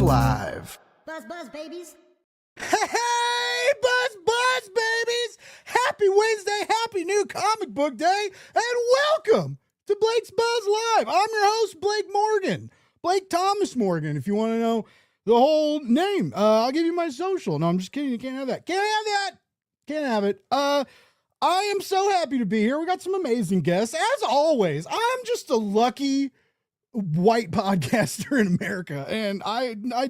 Live. Buzz, buzz, babies. Hey, buzz, babies! Happy Wednesday, happy new comic book day, and welcome to Blake's Buzz Live. I'm your host, Blake Morgan. Blake Thomas Morgan, if you want to know the whole name. I'll give you my social. No, I'm just kidding. You can't have that. Can't have that. Can't have it. I am so happy to be here. We got some amazing guests. As always, I'm just a lucky white podcaster in America, and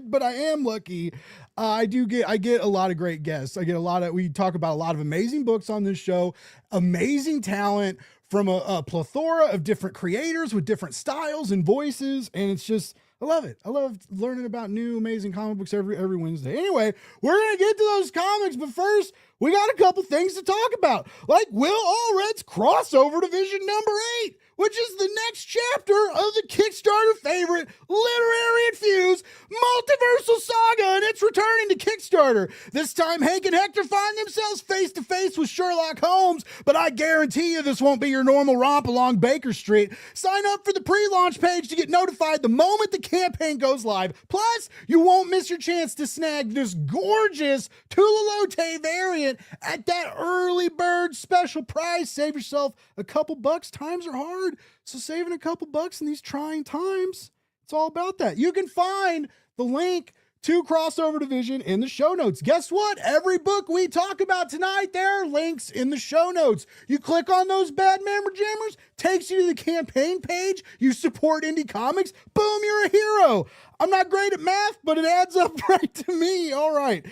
but I am lucky. I get a lot of great guests. We talk about a lot of amazing books on this show, amazing talent from a plethora of different creators with different styles and voices, and it's just, I love it. I love learning about new amazing comic books every Wednesday. Anyway, we're gonna get to those comics, but first we got a couple things to talk about, like Will Allred's crossover division number 8, which is the next chapter of the Kickstarter favorite, literary infused multiversal saga, and it's returning to Kickstarter. This time, Hank and Hector find themselves face to face with Sherlock Holmes, but I guarantee you this won't be your normal romp along Baker Street. Sign up for the pre-launch page to get notified the moment the campaign goes live. Plus, you won't miss your chance to snag this gorgeous Tula Lotte variant at that early bird special price. Save yourself a couple bucks. Times are hard, so saving a couple bucks in these trying times, it's all about that. You can find the link to Crossover Division in the show notes. Guess what? Every book we talk about tonight, there are links in the show notes. You click on those bad member jammers, takes you to the campaign page. You support indie comics. Boom, you're a hero. I'm not great at math, but it adds up right to me. All right.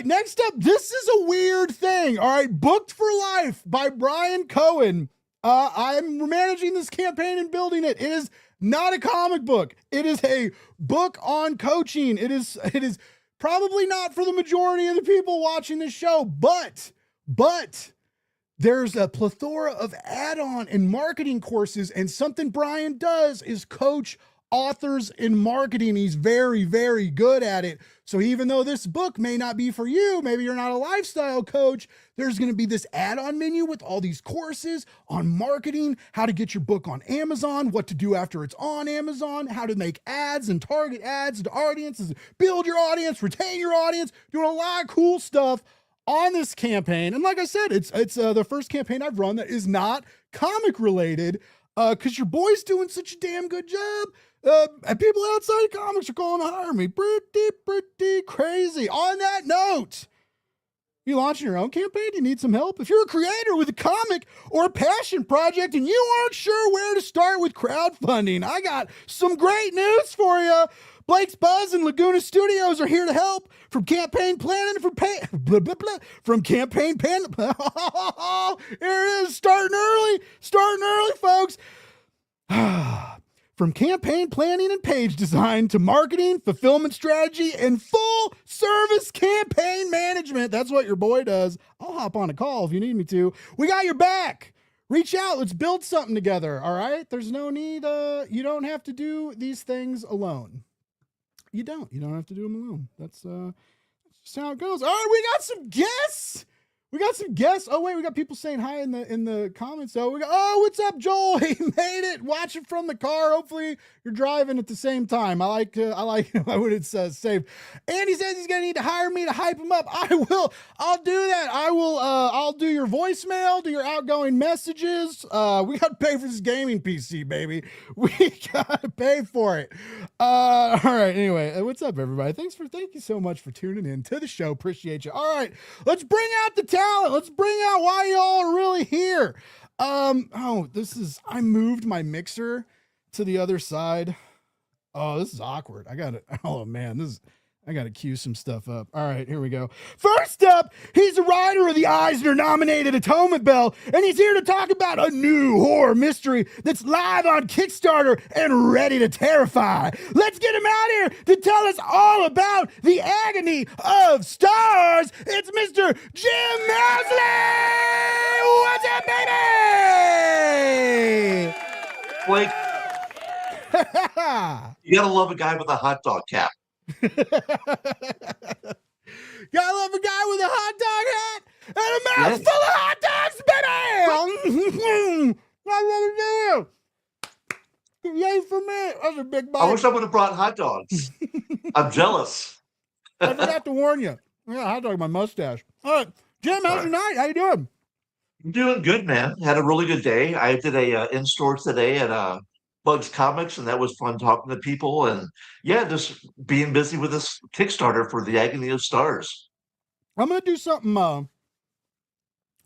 Next up, this is a weird thing. All right. Booked for Life by Brian Cohen. I'm managing this campaign and building it. It is not a comic book. It is a book on coaching. It is probably not for the majority of the people watching this show, but there's a plethora of add-on and marketing courses, and something Brian does is coach authors in marketing. He's very, very good at it. So even though this book may not be for you, maybe you're not a lifestyle coach, there's going to be this add-on menu with all these courses on marketing, how to get your book on Amazon, what to do after it's on Amazon, how to make ads and target ads to audiences, build your audience, retain your audience, doing a lot of cool stuff on this campaign. And like I said, it's the first campaign I've run that is not comic related, because your boy's doing such a damn good job. And people outside of comics are calling to hire me. Pretty crazy. On that note, you launching your own campaign? Do you need some help? If you're a creator with a comic or a passion project and you aren't sure where to start with crowdfunding, I got some great news for you. Blake's Buzz and Laguna Studios are here to help. From campaign planning, from campaign planning. Here it is, starting early, folks. From campaign planning and page design to marketing, fulfillment strategy, and full service campaign management. That's what your boy does. I'll hop on a call if you need me to. We got your back. Reach out. Let's build something together. All right. There's no need. You don't have to do these things alone. You don't have to do them alone. That's just how it goes. All right. We got some guests. Oh wait, we got people saying hi in the comments. Oh, what's up, Joel? He made it. Watching from the car. Hopefully you're driving at the same time. I like when it's safe. Andy says he's gonna need to hire me to hype him up. I will. I'll do that. I'll do your voicemail, do your outgoing messages. We got to pay for this gaming PC, baby. We got to pay for it. All right. Anyway, what's up, everybody? Thank you so much for tuning in to the show. Appreciate you. All right, let's bring out the talent. Let's bring out why y'all are really here. I moved my mixer to the other side. Oh, this is awkward. I gotta cue some stuff up. All right, here we go. First up, he's a writer of the Eisner-nominated Atonement Bell, and he's here to talk about a new horror mystery that's live on Kickstarter and ready to terrify. Let's get him out here to tell us all about the Agony of Stars. It's Mr. Jim Ousley! What's up, baby? Blake, you gotta love a guy with a hot dog cap. Gotta love a guy with a hot dog hat and a mouth full of hot dogs, baby! That's what we do. Yay for me. That's a big bite. I wish I would have brought hot dogs. I'm jealous. I forgot to warn you. Yeah, hot dog my mustache. All right, Jim, how's your night? How you doing? I'm doing good, man. Had a really good day. I did a in-store today at Bugs Comics, and that was fun talking to people. And yeah, just being busy with this Kickstarter for the Agony of Stars. I'm gonna do something.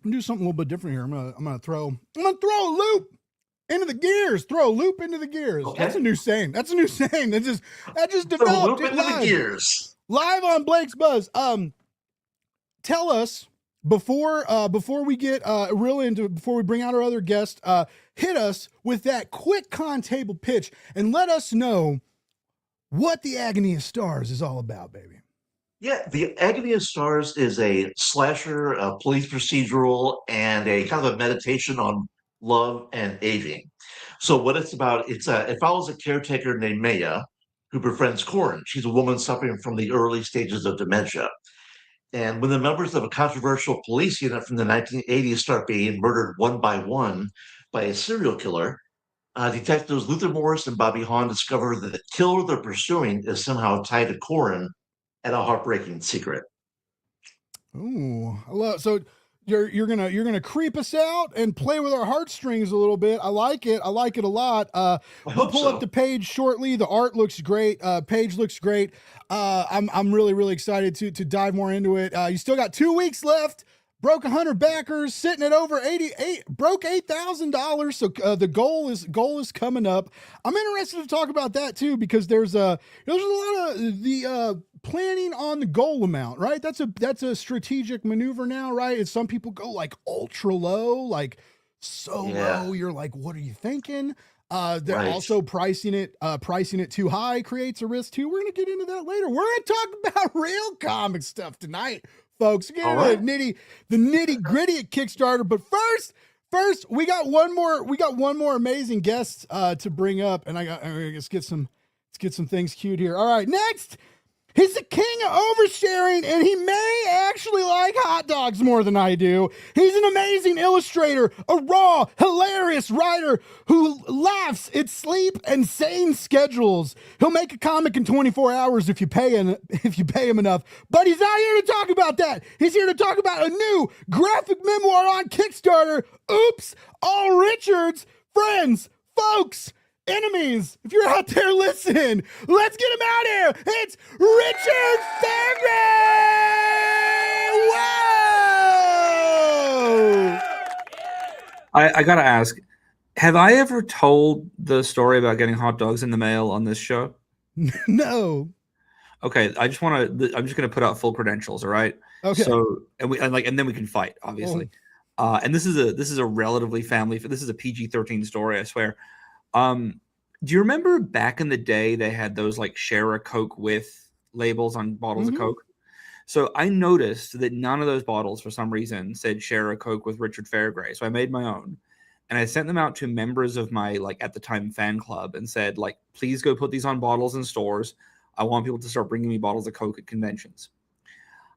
Do something a little bit different here. I'm gonna throw a loop into the gears. Throw a loop into the gears. Okay. That's a new saying. That just The developed loop it into the live. gears. Live on Blake's Buzz. Tell us before we get real into before we bring out our other guest. Hit us with that quick con table pitch and let us know what the Agony of Stars is all about, baby. Yeah, the Agony of Stars is a slasher, a police procedural, and a kind of a meditation on love and aging. So what it's about, it follows a caretaker named Maya who befriends Corin. She's a woman suffering from the early stages of dementia. And when the members of a controversial police unit from the 1980s start being murdered one by one by a serial killer, detectives Luther Morris and Bobby Hahn discover that the killer they're pursuing is somehow tied to Corin and a heartbreaking secret. Ooh, I love so you're gonna creep us out and play with our heartstrings a little bit. I like it. I like it a lot. We'll pull up the page shortly. The art looks great. Page looks great. I'm really excited to dive more into it. You still got 2 weeks left. Broke 100 backers, sitting at over 88. Broke $8,000. So the goal is coming up. I'm interested to talk about that too because there's a lot of the planning on the goal amount, right? That's a strategic maneuver now, right? And some people go like ultra low, like so low. You're like, what are you thinking? They're also pricing it too high creates a risk too. We're gonna get into that later. We're gonna talk about real comic stuff tonight, folks. Get into the nitty gritty at Kickstarter. But first, we got one more amazing guest to bring up, and let's get some things queued here. All right, next. He's the king of oversharing, and he may actually like hot dogs more than I do. He's an amazing illustrator, a raw, hilarious writer who laughs at sleep and sane schedules. He'll make a comic in 24 hours if you pay him enough. But he's not here to talk about that. He's here to talk about a new graphic memoir on Kickstarter. Oops, all Richards, friends, folks, enemies, if you're out there listening, let's get him out here. It's Richard Fairgray! Whoa! I gotta ask, have I ever told the story about getting hot dogs in the mail on this show? No. Okay, I'm just gonna put out full credentials, all right? Okay. So and then we can fight, obviously. And this is a relatively this is a PG-13 story, I swear. Do you remember back in the day they had those like share a Coke with labels on bottles of Coke? So I noticed that none of those bottles for some reason said share a Coke with Richard Fairgray. So I made my own and I sent them out to members of my like at the time fan club and said like, please go put these on bottles in stores. I want people to start bringing me bottles of Coke at conventions.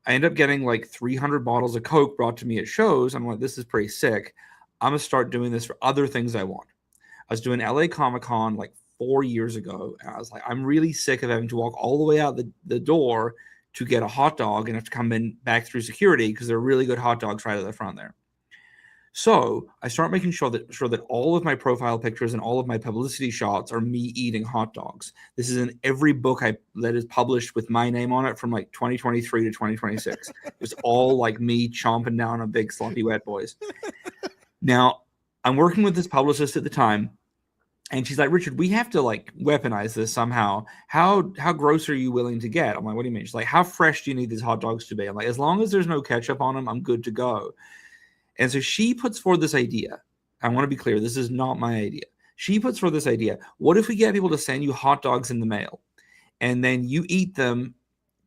I end up getting like 300 bottles of Coke brought to me at shows. I'm like, this is pretty sick. I'm going to start doing this for other things I want. I was doing LA Comic-Con like 4 years ago. And I was like, I'm really sick of having to walk all the way out the door to get a hot dog and have to come in back through security because there are really good hot dogs right at the front there. So I start making sure that all of my profile pictures and all of my publicity shots are me eating hot dogs. This is in every book that is published with my name on it from like 2023 to 2026. It's all like me chomping down on big sloppy wet boys. Now, I'm working with this publicist at the time, and she's like, Richard, we have to like weaponize this somehow. How gross are you willing to get? I'm like, what do you mean? She's like, how fresh do you need these hot dogs to be? I'm like, as long as there's no ketchup on them, I'm good to go. And so she puts forward this idea. I want to be clear, this is not my idea. She puts forward this idea. What if we get people to send you hot dogs in the mail, and then you eat them,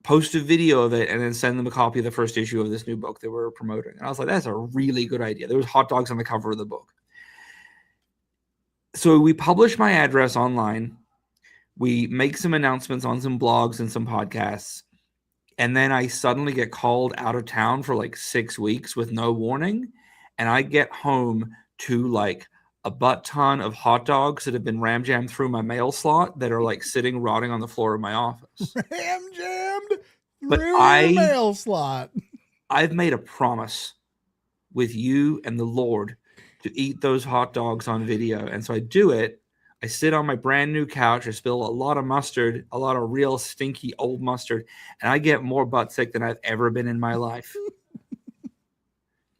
post a video of it, and then send them a copy of the first issue of this new book that we're promoting? And I was like, that's a really good idea. There was hot dogs on the cover of the book. So we publish my address online. We make some announcements on some blogs and some podcasts. And then I suddenly get called out of town for like 6 weeks with no warning. And I get home to like a butt ton of hot dogs that have been ram jammed through my mail slot that are like sitting rotting on the floor of my office. Ram jammed But through your mail slot. I've made a promise with you and the Lord to eat those hot dogs on video. And so I do it. I sit on my brand new couch. I spill a lot of mustard, a lot of real stinky old mustard, and I get more butt sick than I've ever been in my life.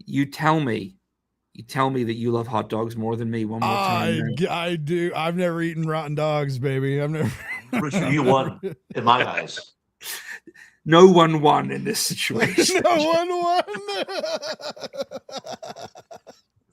You tell me that you love hot dogs more than me one more time. I do. I've never eaten rotten dogs, baby. I've never. Richard, you won in my eyes. No one won in this situation. No one won.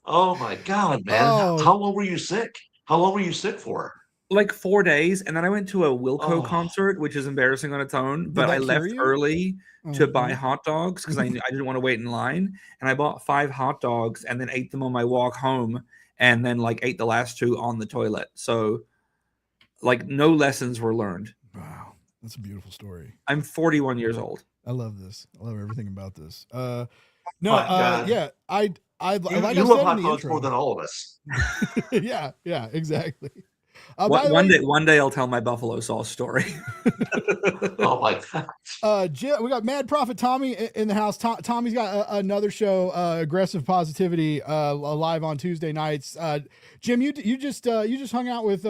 Oh my God, man. Oh. How long were you sick? How long were you sick for? Like 4 days. And then I went to a Wilco concert, which is embarrassing on its own. But I left early to buy hot dogs because I didn't want to wait in line. And I bought 5 hot dogs and then ate them on my walk home. And then like ate the last 2 on the toilet. So like no lessons were learned. Wow. That's a beautiful story. I'm 41 years old. I love this. I love everything about this. Yeah. You love hot dogs more than all of us. yeah, exactly. One day I'll tell my buffalo sauce story. Oh my God. Jim, we got Mad Prophet Tommy in the house. Tommy's got another show, Aggressive Positivity, live on Tuesday nights. Jim, you just hung out with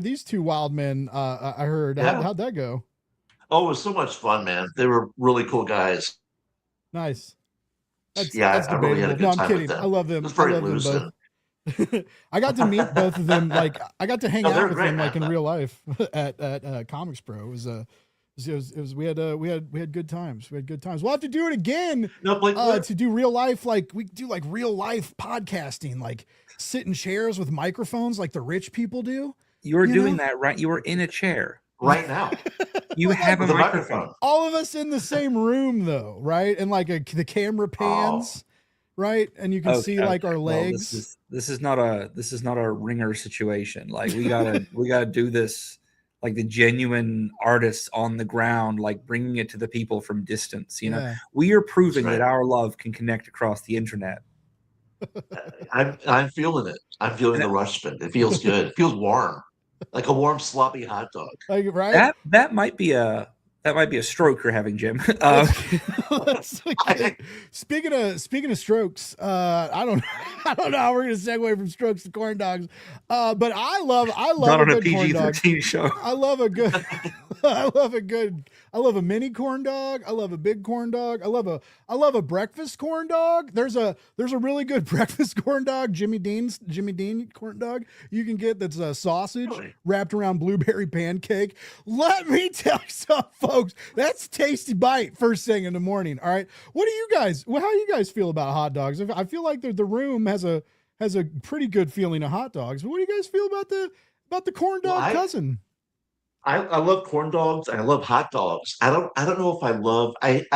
these 2 wild men. I heard. Yeah. How'd that go? Oh, it was so much fun, man. They were really cool guys. Nice. That's I really had a good no, time I'm kidding. with them. I love them. It was very I love loose. them both. I got to meet both of them. Like I got to hang out with them like in real life at Comics Pro. It was we had good times. We had good times. We'll have to do it again. To do real life, like we do like real life podcasting, like sit in chairs with microphones like the rich people do. You were doing that, right? You were in a chair right now. You have a microphone. All of us in the same room, though, right? And like the camera pans, right? And you can see like our legs. Well, this is not a ringer situation. Like we gotta do this like the genuine artists on the ground, like bringing it to the people from distance. You know, we are proving that our love can connect across the internet. I'm feeling it. I'm feeling the rush spin. It feels good. It feels warm. Like a warm, sloppy hot dog. Like, right? That might be a stroke you're having, Jim. Speaking of strokes, I don't know how we're gonna segue from strokes to corn dogs. But I love not a on a good PG-13 show. I love a mini corn dog. I love a big corn dog. I love a breakfast corn dog. There's a really good breakfast corn dog, Jimmy Dean corn dog you can get that's a sausage wrapped around blueberry pancake. Let me tell you something, folks. That's a tasty bite first thing in the morning. All right. How do you guys feel about hot dogs? I feel like the room has a pretty good feeling of hot dogs. But what do you guys feel about the corn dog cousin? I love corn dogs. I love hot dogs. I don't know if I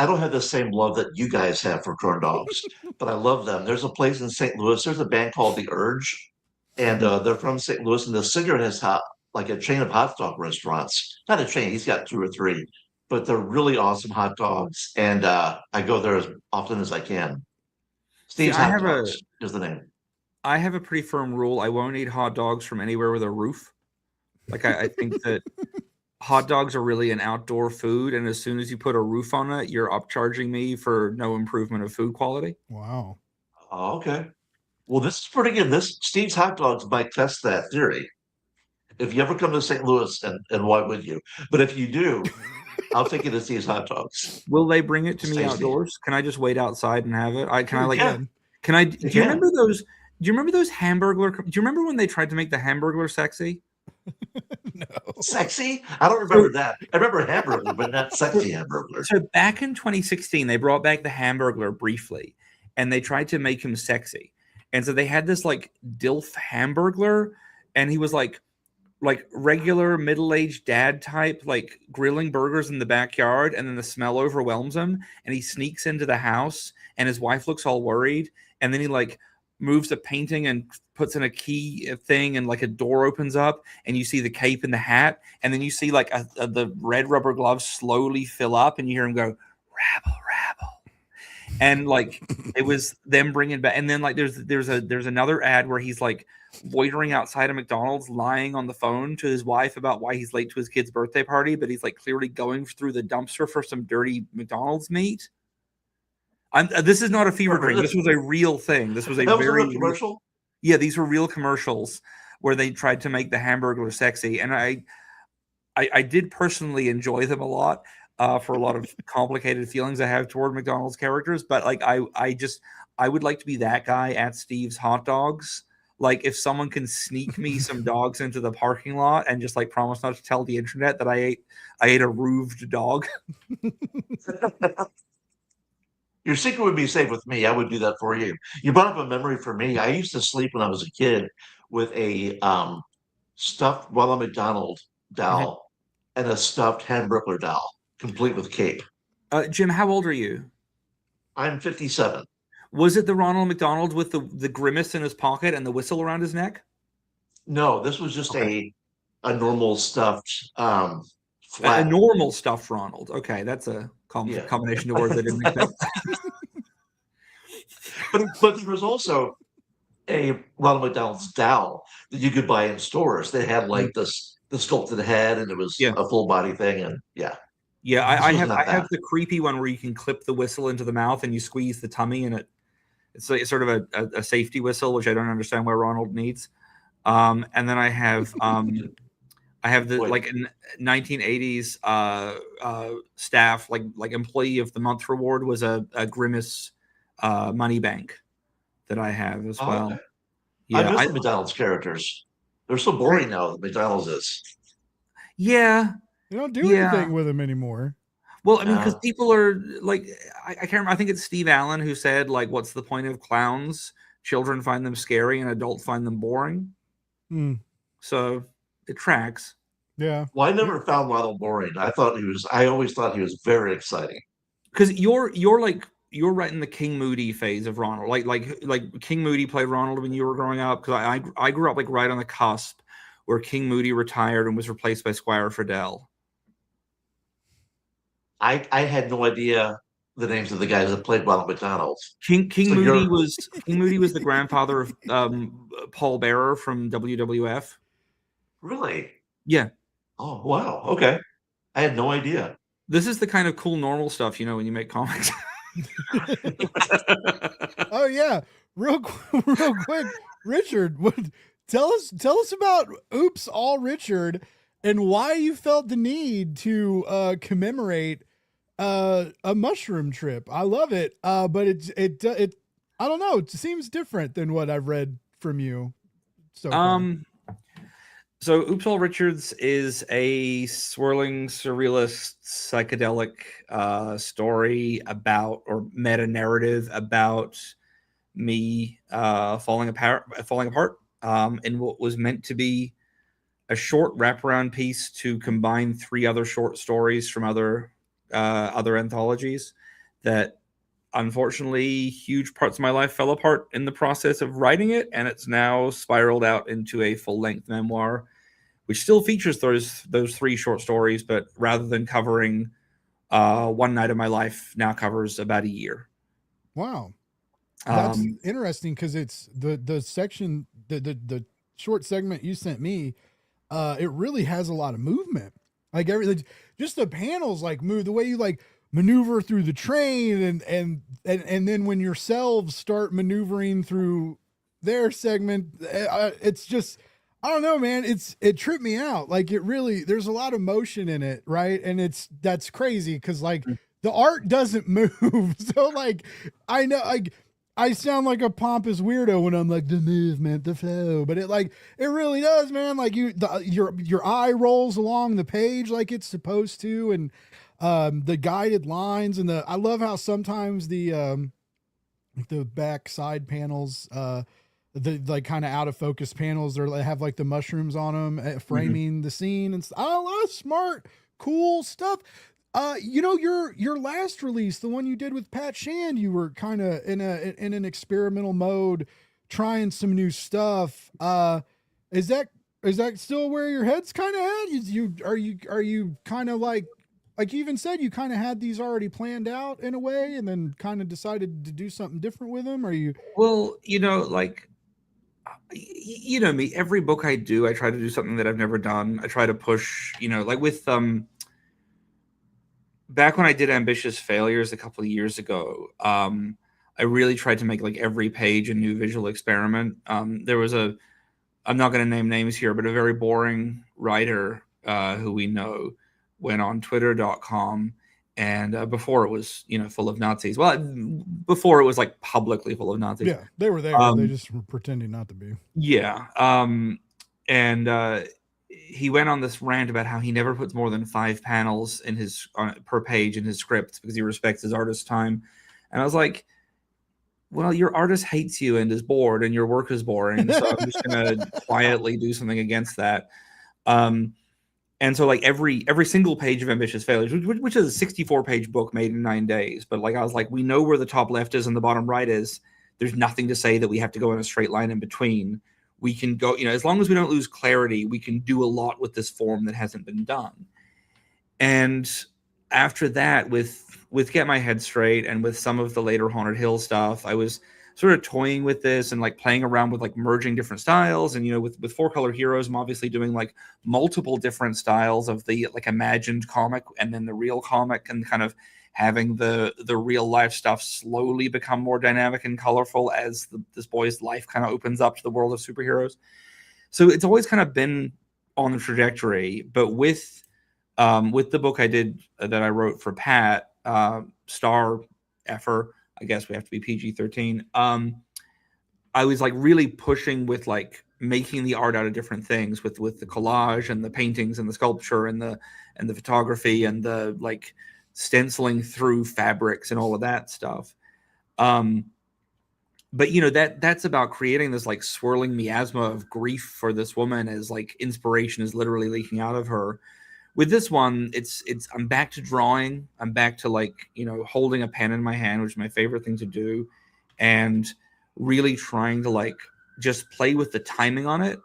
don't have the same love that you guys have for corn dogs, but I love them. There's a place in St. Louis. There's a band called The Urge, and they're from St. Louis. And the singer has like a chain of hot dog restaurants. Not a chain. He's got 2 or 3, but they're really awesome hot dogs. And I go there as often as I can. Steve's Hot Dogs is the name. I have a pretty firm rule. I won't eat hot dogs from anywhere with a roof. Like I think that hot dogs are really an outdoor food, and as soon as you put a roof on it, you're upcharging me for no improvement of food quality. Wow. Oh, okay. Well, this is pretty good. Steve's Hot Dogs might test that theory. If you ever come to St. Louis, and why would you? But if you do, I'll take you to Steve's Hot Dogs. Will they bring it to me outdoors? Can I just wait outside and have it? Do you remember those? Do you remember those Hamburglar? Do you remember when they tried to make the Hamburglar sexy? No. Sexy? I don't remember that. I remember Hamburglar, but not sexy Hamburglar. So back in 2016, they brought back the Hamburglar briefly, and they tried to make him sexy. And so they had this like DILF Hamburglar, and he was like regular middle-aged dad type, like grilling burgers in the backyard, and then the smell overwhelms him, and he sneaks into the house, and his wife looks all worried, and then he like moves a painting and puts in a key thing, and like a door opens up, and you see the cape and the hat, and then you see like the red rubber gloves slowly fill up, and you hear him go rabble rabble, and like it was them bringing back. And then like there's another ad where he's like loitering outside of McDonald's, lying on the phone to his wife about why he's late to his kid's birthday party, but he's like clearly going through the dumpster for some dirty McDonald's meat. This is not a fever dream. This was a real thing. This was a That was a very real commercial. Yeah, these were real commercials where they tried to make the Hamburglar sexy, and I did personally enjoy them a lot for a lot of complicated feelings I have toward McDonald's characters. But like I would like to be that guy at Steve's Hot Dogs. Like if someone can sneak me some dogs into the parking lot and just like promise not to tell the internet that I ate a roofed dog. Your secret would be safe with me. I would do that for you. You brought up a memory for me. I used to sleep when I was a kid with a stuffed Ronald McDonald doll and a stuffed Hamburglar doll, complete with cape. Jim, how old are you? I'm 57. Was it the Ronald McDonald with the grimace in his pocket and the whistle around his neck? No, this was just a normal stuffed A flat. normal stuffed Ronald. Okay, that's a combination of words I didn't expect. But there was also a Ronald McDonald's doll that you could buy in stores. They had like the sculpted head, and it was a full body thing. And yeah, I have the creepy one where you can clip the whistle into the mouth and you squeeze the tummy, and it's sort of a safety whistle, which I don't understand why Ronald needs. And then I have the like 1980s staff like employee of the month reward was a Grimace money bank that I have as well. Okay. Yeah, I miss the McDonald's characters. They're so boring now that McDonald's is. Yeah. You don't do anything with them anymore. Well, I mean, because people are like, I can't remember. I think it's Steve Allen who said, like, what's the point of clowns? Children find them scary and adults find them boring. So it tracks. Yeah. Well, I never found Ronald boring. I always thought he was very exciting. Because you're right in the King Moody phase of Ronald. Like King Moody played Ronald when you were growing up. Because I grew up like right on the cusp where King Moody retired and was replaced by Squire Friedel. I had no idea the names of the guys that played Ronald McDonald. King Moody was the grandfather of Paul Bearer from WWF. Really? Yeah. Oh wow. Okay. I had no idea. This is the kind of cool normal stuff, you know, when you make comics. Oh yeah, real quick, Richard. Tell us about Oops All Richard and why you felt the need to commemorate a mushroom trip. I love it, but it I don't know. It seems different than what I've read from you. So Oops All Richards is a swirling surrealist psychedelic story about, or meta narrative about me falling apart in what was meant to be a short wraparound piece to combine 3 other short stories from other anthologies that unfortunately huge parts of my life fell apart in the process of writing it, and it's now spiraled out into a full-length memoir which still features those 3 short stories, but rather than covering one night of my life, now covers about a year. Wow. That's interesting because it's the section, the short segment you sent me, it really has a lot of movement. Like everything, just the panels like move, the way you like maneuver through the train and then when yourselves start maneuvering through their segment, it's just, I don't know, man. It tripped me out. Like it really, there's a lot of motion in it, right? And that's crazy because like the art doesn't move. So like I know I sound like a pompous weirdo when I'm like the movement, the flow, but it really does, man. Like your eye rolls along the page like it's supposed to, and the guided lines and I love how sometimes the back side panels, the like kind of out of focus panels, they have like the mushrooms on them framing the scene and a lot of smart, cool stuff. You know, your last release, the one you did with Pat Shand, you were kind of in an experimental mode, trying some new stuff. Is that still where your head's kind of at? Are you kind of like you even said you kind of had these already planned out in a way, and then kind of decided to do something different with them? Are you? Well, you know, like you know me, every book I do, I try to do something that I've never done. I try to push, like with back when I did Ambitious Failures a couple of years ago, I really tried to make like every page a new visual experiment. There was I'm not going to name names here, but a very boring writer who we know went on twitter.com, and before it was, full of Nazis. Well, before it was like publicly full of Nazis. Yeah, they were there. They just were pretending not to be. Yeah. And he went on this rant about how he never puts more than 5 panels in per page in his script because he respects his artist's time. And I was like, well, your artist hates you and is bored, and your work is boring. So I'm just going to quietly do something against that. And so like every single page of Ambitious Failures, which is a 64-page book made in 9 days, but like I was like, we know where the top left is and the bottom right is. There's nothing to say that we have to go in a straight line in between. We can go, as long as we don't lose clarity, we can do a lot with this form that hasn't been done. And after that, with Get My Head Straight and with some of the later Haunted Hill stuff, I was sort of toying with this and like playing around with like merging different styles. And, with 4 Color Heroes, I'm obviously doing like multiple different styles of the like imagined comic and then the real comic, and kind of having the real life stuff slowly become more dynamic and colorful as this boy's life kind of opens up to the world of superheroes. So it's always kind of been on the trajectory, but with the book I did that I wrote for Pat, Star Effer, I guess we have to be PG-13. I was like really pushing with like making the art out of different things with the collage and the paintings and the sculpture and the photography and the like stenciling through fabrics and all of that stuff. But that's about creating this like swirling miasma of grief for this woman as like inspiration is literally leaking out of her. With this one, it's I'm back to drawing. I'm back to like, holding a pen in my hand, which is my favorite thing to do, and really trying to like just play with the timing on it.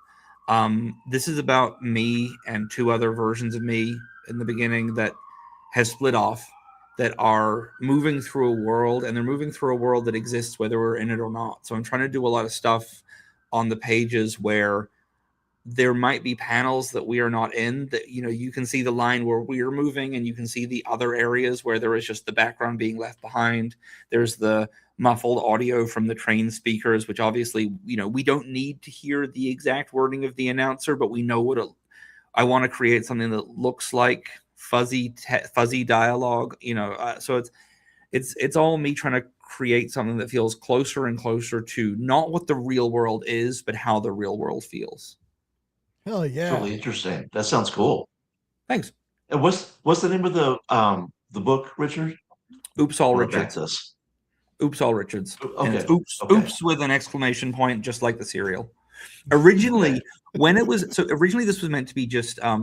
This is about me and 2 other versions of me in the beginning that has split off, that are moving through a world, and they're moving through a world that exists whether we're in it or not. So I'm trying to do a lot of stuff on the pages where there might be panels that we are not in, that you can see the line where we are moving, and you can see the other areas where there is just the background being left behind. There's the muffled audio from the train speakers, which obviously we don't need to hear the exact wording of the announcer, but we know I want to create something that looks like fuzzy dialogue, so it's all me trying to create something that feels closer and closer to not what the real world is, but how the real world feels. Hell yeah. Really interesting. That sounds cool. Thanks. And what's the name of the book, Richard? Oops, All Back Richards. to this. Oops, All Richards. Okay. And it's oops with an exclamation point, just like the cereal. Originally, originally this was meant to be just I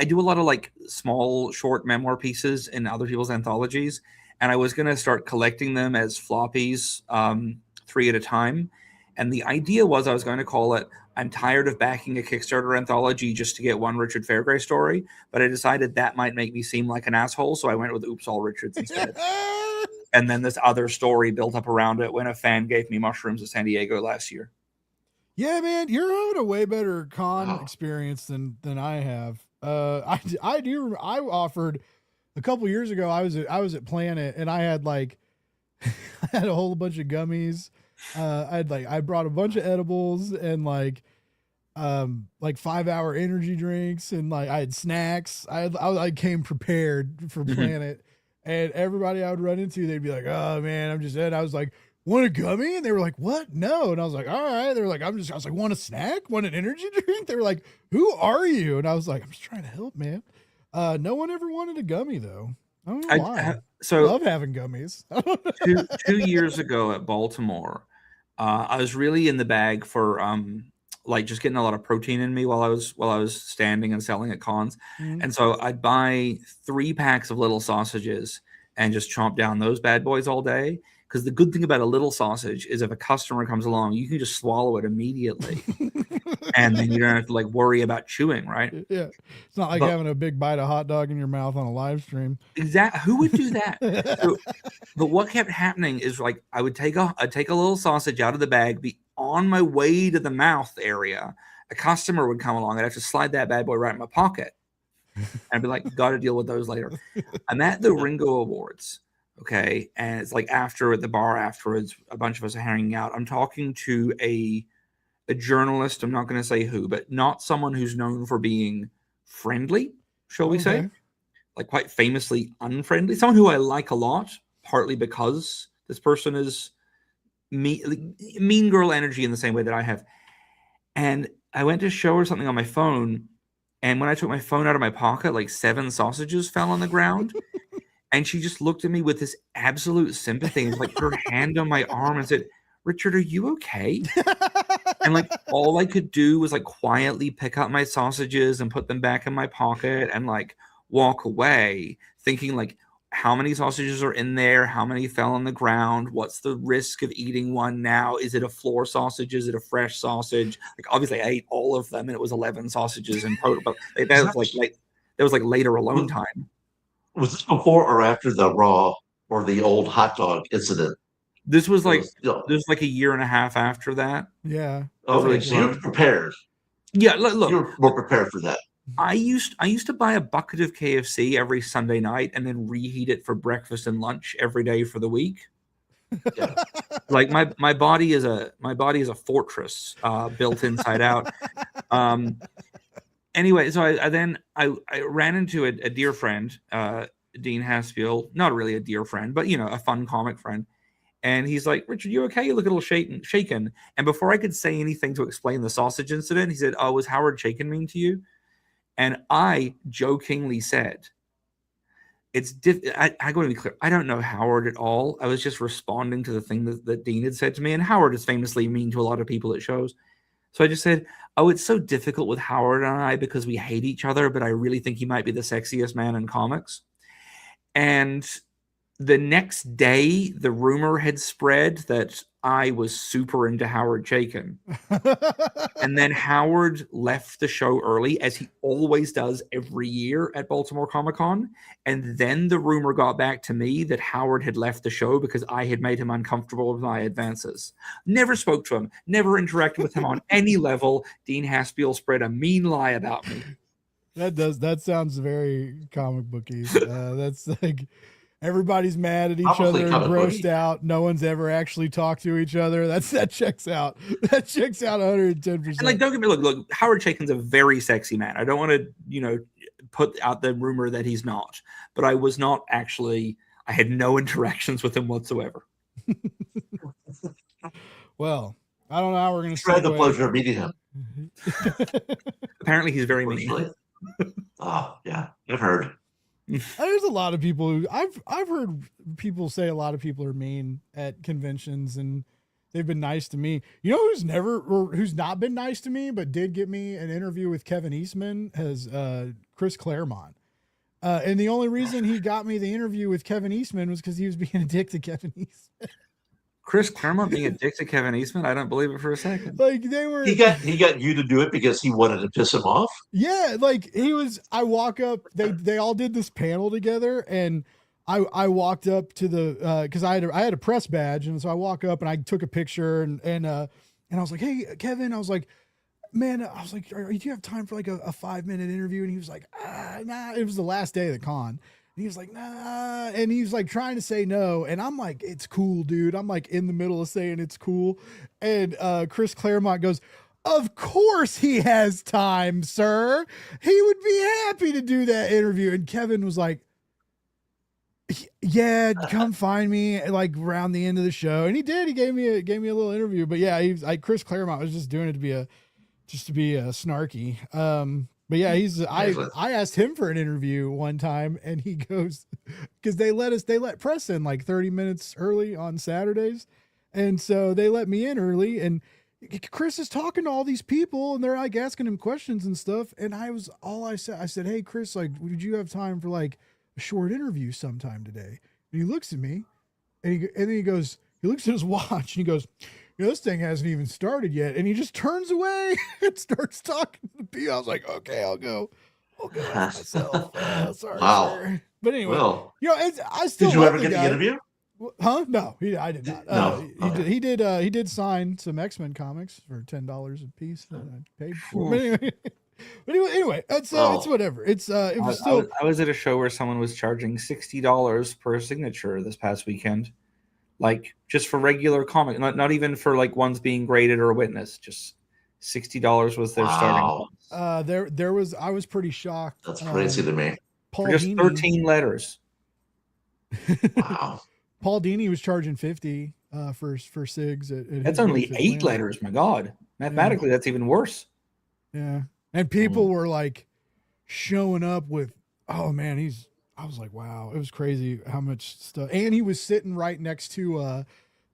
do a lot of like small short memoir pieces in other people's anthologies, and I was gonna start collecting them as floppies, 3 at a time. And the idea was I was going to call it I'm tired of backing a Kickstarter anthology just to get one Richard Fairgray story, but I decided that might make me seem like an asshole, so I went with Oops, All Richards instead. And then this other story built up around it when a fan gave me mushrooms at San Diego last year. Yeah, man, you're having a way better con experience than I have. I offered a couple years ago. I was at Planet, and I had like I had a whole bunch of gummies. I brought a bunch of edibles and like 5-hour energy drinks, and like I had snacks. I came prepared for Planet, and everybody I would run into, they'd be like, "Oh man, I'm just dead." I was like, "Want a gummy?" And they were like, "What? No." And I was like, "All right." They were like, I was like, "Want a snack? Want an energy drink?" They were like, "Who are you?" And I was like, "I'm just trying to help, man." No one ever wanted a gummy though. I don't know why. I love having gummies. 2 years ago at Baltimore, I was really in the bag for like just getting a lot of protein in me while I was standing and selling at cons. And so I'd buy 3 packs of little sausages and just chomp down those bad boys all day, Because the good thing about a little sausage is if a customer comes along, you can just swallow it immediately. And then you don't have to like worry about chewing, right? Yeah. It's not like But having a big bite of hot dog in your mouth on a live stream. who would do that? So, but what kept happening is like I'd take a little sausage out of the bag, be on my way to the mouth area. A customer would come along, I'd have to slide that bad boy right in my pocket. And I'd be like, got to deal with those later. I'm at the Ringo Awards, okay, and it's like after at the bar afterwards, a bunch of us are hanging out. I'm talking to a journalist. I'm not going to say who, but not someone who's known for being friendly, shall we say, like quite famously unfriendly. Someone who I like a lot, partly because this person is mean girl energy in the same way that I have. And I went to show her something on my phone, and when I took my phone out of my pocket, like 7 sausages fell on the ground. And she just looked at me with this absolute sympathy and like her hand on my arm and said, "Richard, are you okay?" And like all I could do was like quietly pick up my sausages and put them back in my pocket and like walk away, thinking like, how many sausages are in there? How many fell on the ground? What's the risk of eating one now? Is it a floor sausage? Is it a fresh sausage? Like obviously I ate all of them and it was 11 sausages in total, but that was like later alone time. Was this before or after the raw or the old hot dog incident? This was like a year and a half after that. Yeah. Okay, so you're prepared. Yeah, look, you're more prepared for that. I used to buy a bucket of KFC every Sunday night and then reheat it for breakfast and lunch every day for the week. Yeah. Like my body is a fortress built inside out. Anyway, so I ran into a dear friend, Dean Haspiel, not really a dear friend, but a fun comic friend. And he's like, "Richard, you okay? You look a little shaken." And before I could say anything to explain the sausage incident, he said, "Oh, was Howard Chaykin mean to you?" And I jokingly said, I got to be clear. I don't know Howard at all. I was just responding to the thing that Dean had said to me. And Howard is famously mean to a lot of people at shows. So I just said, "Oh, it's so difficult with Howard and I because we hate each other, but I really think he might be the sexiest man in comics." And the next day, the rumor had spread that I was super into Howard Chaykin. And then Howard left the show early, as he always does every year at Baltimore Comic-Con. And then the rumor got back to me that Howard had left the show because I had made him uncomfortable with my advances. Never spoke to him, never interacted with him on any level. Dean Haspiel spread a mean lie about me. That sounds very comic booky. That's like everybody's mad at each other and grossed out. No one's ever actually talked to each other. That checks out. That checks out 110%. And like, don't get me look, Howard Chaykin's a very sexy man. I don't want to, put out the rumor that he's not. But I was not actually. I had no interactions with him whatsoever. Well, I don't know how we're going to. I had the pleasure of meeting him. Apparently, he's very mean. Oh yeah, I've heard. There's a lot of people who I've heard people say a lot of people are mean at conventions and they've been nice to me. You know who's not been nice to me but did get me an interview with Kevin Eastman has Chris Claremont. And the only reason he got me the interview with Kevin Eastman was because he was being a dick to Kevin Eastman. Chris Claremont being a dick to Kevin Eastman? I don't believe it for a second. Like they were. He got you to do it because he wanted to piss him off. Yeah, like I walk up. They all did this panel together, and I walked up to the because I had a press badge, and so I walk up and I took a picture, and I was like, "Hey, Kevin," I was like, "Man," I was like, "Do you have time for like a 5-minute interview?" And he was like, "Nah." It was the last day of the con. And he was like, "Nah," and he was like trying to say no, and I'm like, "It's cool, dude." I'm like in the middle of saying it's cool, and Chris Claremont goes, "Of course he has time, sir. He would be happy to do that interview." And Kevin was like, "Yeah, come find me like around the end of the show." And he did. He gave me a little interview. But yeah, he was like Chris Claremont was just doing it to be snarky. But yeah, I asked him for an interview one time and he goes, because they let press in like 30 minutes early on Saturdays. And so they let me in early and Chris is talking to all these people and they're like asking him questions and stuff. And I said, "Hey Chris, like, would you have time for like a short interview sometime today?" And he looks at me and then he goes, he looks at his watch and he goes, this thing hasn't even started yet. And he just turns away and starts talking to the P. I was like, okay, I'll go ask myself. Sorry, Wow. sir. But anyway, Well, I still did you love ever the get guy. the interview? Huh? No, I did not. No. Okay. He did sign some X-Men comics for $10 a piece that I paid for. But anyway, it's whatever. It was still. I was at a show where someone was charging $60 per signature this past weekend, like just for regular comic, not even for like ones being graded or a witness. Just $60 was their starting. I was pretty shocked. That's crazy to me. Paul for just Dini, 13 letters. Wow. Paul Dini was charging $50 for SIGs. That's only 8 letters. My God, mathematically, that's even worse. Yeah, and people were like showing up with, oh man, I was like, wow, it was crazy how much stuff. And he was sitting right next to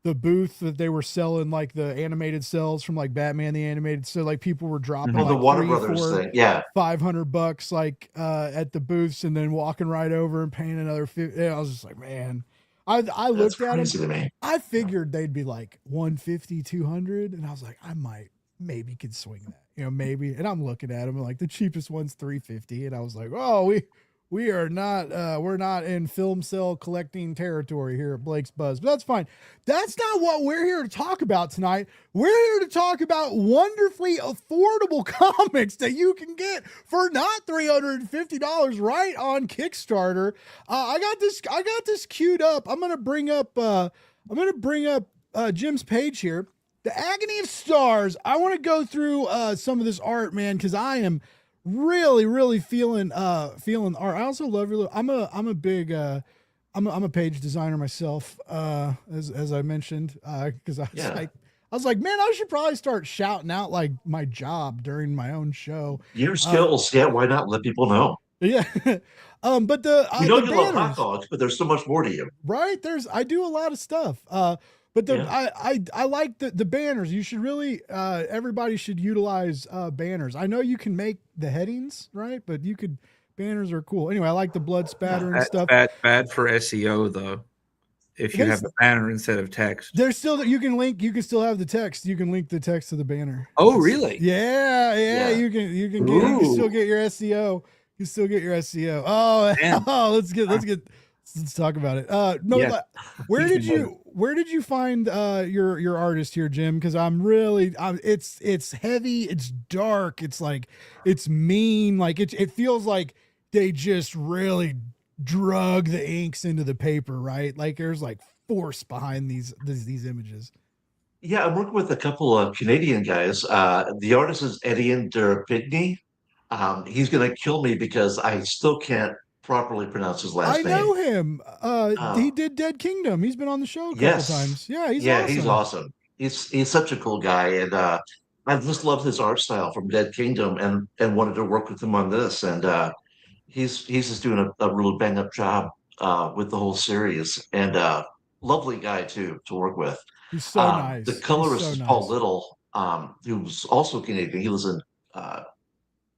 the booth that they were selling like the animated cells from like Batman the Animated. So like people were dropping like the Warner 3, Brothers 4, thing. Yeah. $500 like at the booths, and then walking right over and paying another 50. I was just like, man. I looked at him. I figured they'd be like 150, 200, and I was like, I maybe could swing that, maybe. And I'm looking at him like the cheapest one's 350, and I was like, oh, we are not we're not in film cell collecting territory here at Blake's Buzz, but that's fine. That's not what we're here to talk about tonight. We're here to talk about wonderfully affordable comics that you can get for not $350 right on Kickstarter. I got this queued up. I'm gonna bring up Jim's page here. The Agony of Stars. I want to go through some of this art, man, because I am really feeling art. I also love your. I'm a big. I'm a page designer myself, as I mentioned, because I was like, man, I should probably start shouting out like my job during my own show. Your skills, why not let people know? Yeah. But you love hot dogs, but there's so much more to you. Right. I do a lot of stuff. But I like the banners. You should really, everybody should utilize banners. I know you can make the headings, right? But banners are cool. Anyway, I like the blood spatter and stuff. Bad for SEO though. If you have a banner instead of text, there's still you can still have the text. You can link the text to the banner. Oh, really? Yeah. You can still get your SEO. You still get your SEO. Oh, let's talk about it. Where did you find your artist here, Jim? Because it's heavy, it's dark, it's mean, like it feels like they just really drug the inks into the paper, right? Like there's like force behind these images. Yeah, I'm working with a couple of Canadian guys. The artist is Etienne Derpigny. He's gonna kill me because I still can't properly pronounce his last name. I know him. He did Dead Kingdom. He's been on the show a couple times. Yeah, he's awesome. He's such a cool guy, and I just love his art style from Dead Kingdom, and wanted to work with him on this. And he's just doing a really bang up job with the whole series, and lovely guy too to work with. He's so nice. The colorist is Paul Little, who's also Canadian. He lives in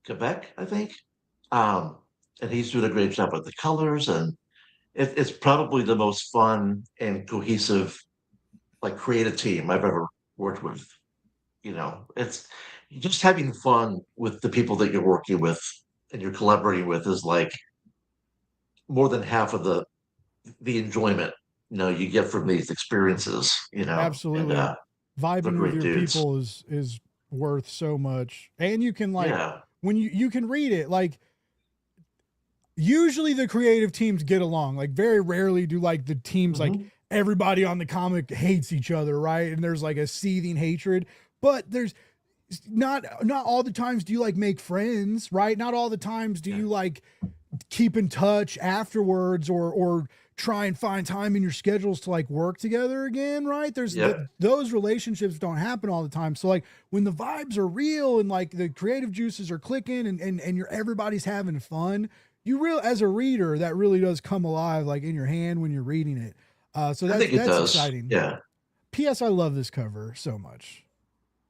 Quebec, I think. And he's doing a great job with the colors, and it's probably the most fun and cohesive, like creative team I've ever worked with. It's just having fun with the people that you're working with and you're collaborating with is like more than half of the enjoyment you get from these experiences. Absolutely. And, vibing with your people is worth so much, and you can when you can read it like. Usually the creative teams get along. Like very rarely do like the teams like everybody on the comic hates each other, right? And there's like a seething hatred. But there's not all the times do you like make friends, right? Not all the times do you like keep in touch afterwards or try and find time in your schedules to like work together again, right? There's those relationships don't happen all the time. So like when the vibes are real and like the creative juices are clicking and everybody's having fun, as a reader, that really does come alive, like in your hand when you're reading it. So that's exciting. Yeah. P.S. I love this cover so much.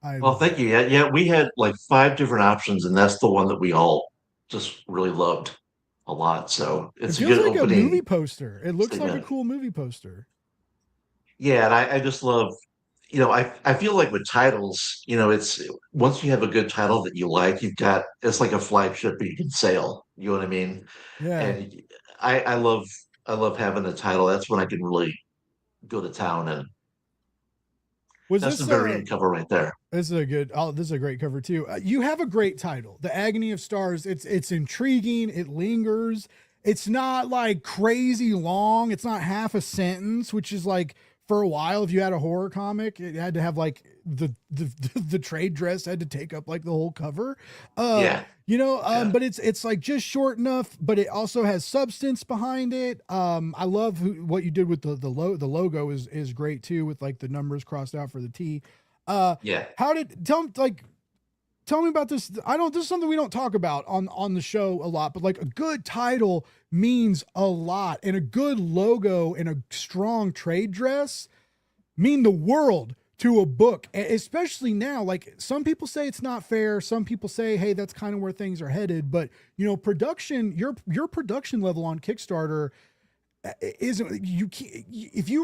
Well, thank you. Yeah. We had like 5 different options, and that's the one that we all just really loved a lot. So it feels like a movie poster. It looks like a cool movie poster. Yeah, and I just love, I feel like with titles, it's once you have a good title that you like, it's like a flagship you can sail. You know what I mean? Yeah. And I love having a title. That's when I can really go to town, and Was that's the this very end cover right there. this is a good this is a great cover too. You have a great title, The Agony of Stars. It's intriguing, it lingers. It's not like crazy long. It's not half a sentence, which is like for a while if you had a horror comic, it had to have like the trade dress had to take up like the whole cover. Uh Yeah, yeah, but it's like just short enough, but it also has substance behind it. I love what you did with the logo is great too, with like the numbers crossed out for the T. Uh, yeah. how did tell me about this? I don't. This is something we don't talk about on the show a lot, but like a good title means a lot, and a good logo and a strong trade dress mean the world to a book, especially now. Like some people say it's not fair. Some people say, hey, that's kind of where things are headed. But production, your production level on Kickstarter isn't you can't, if you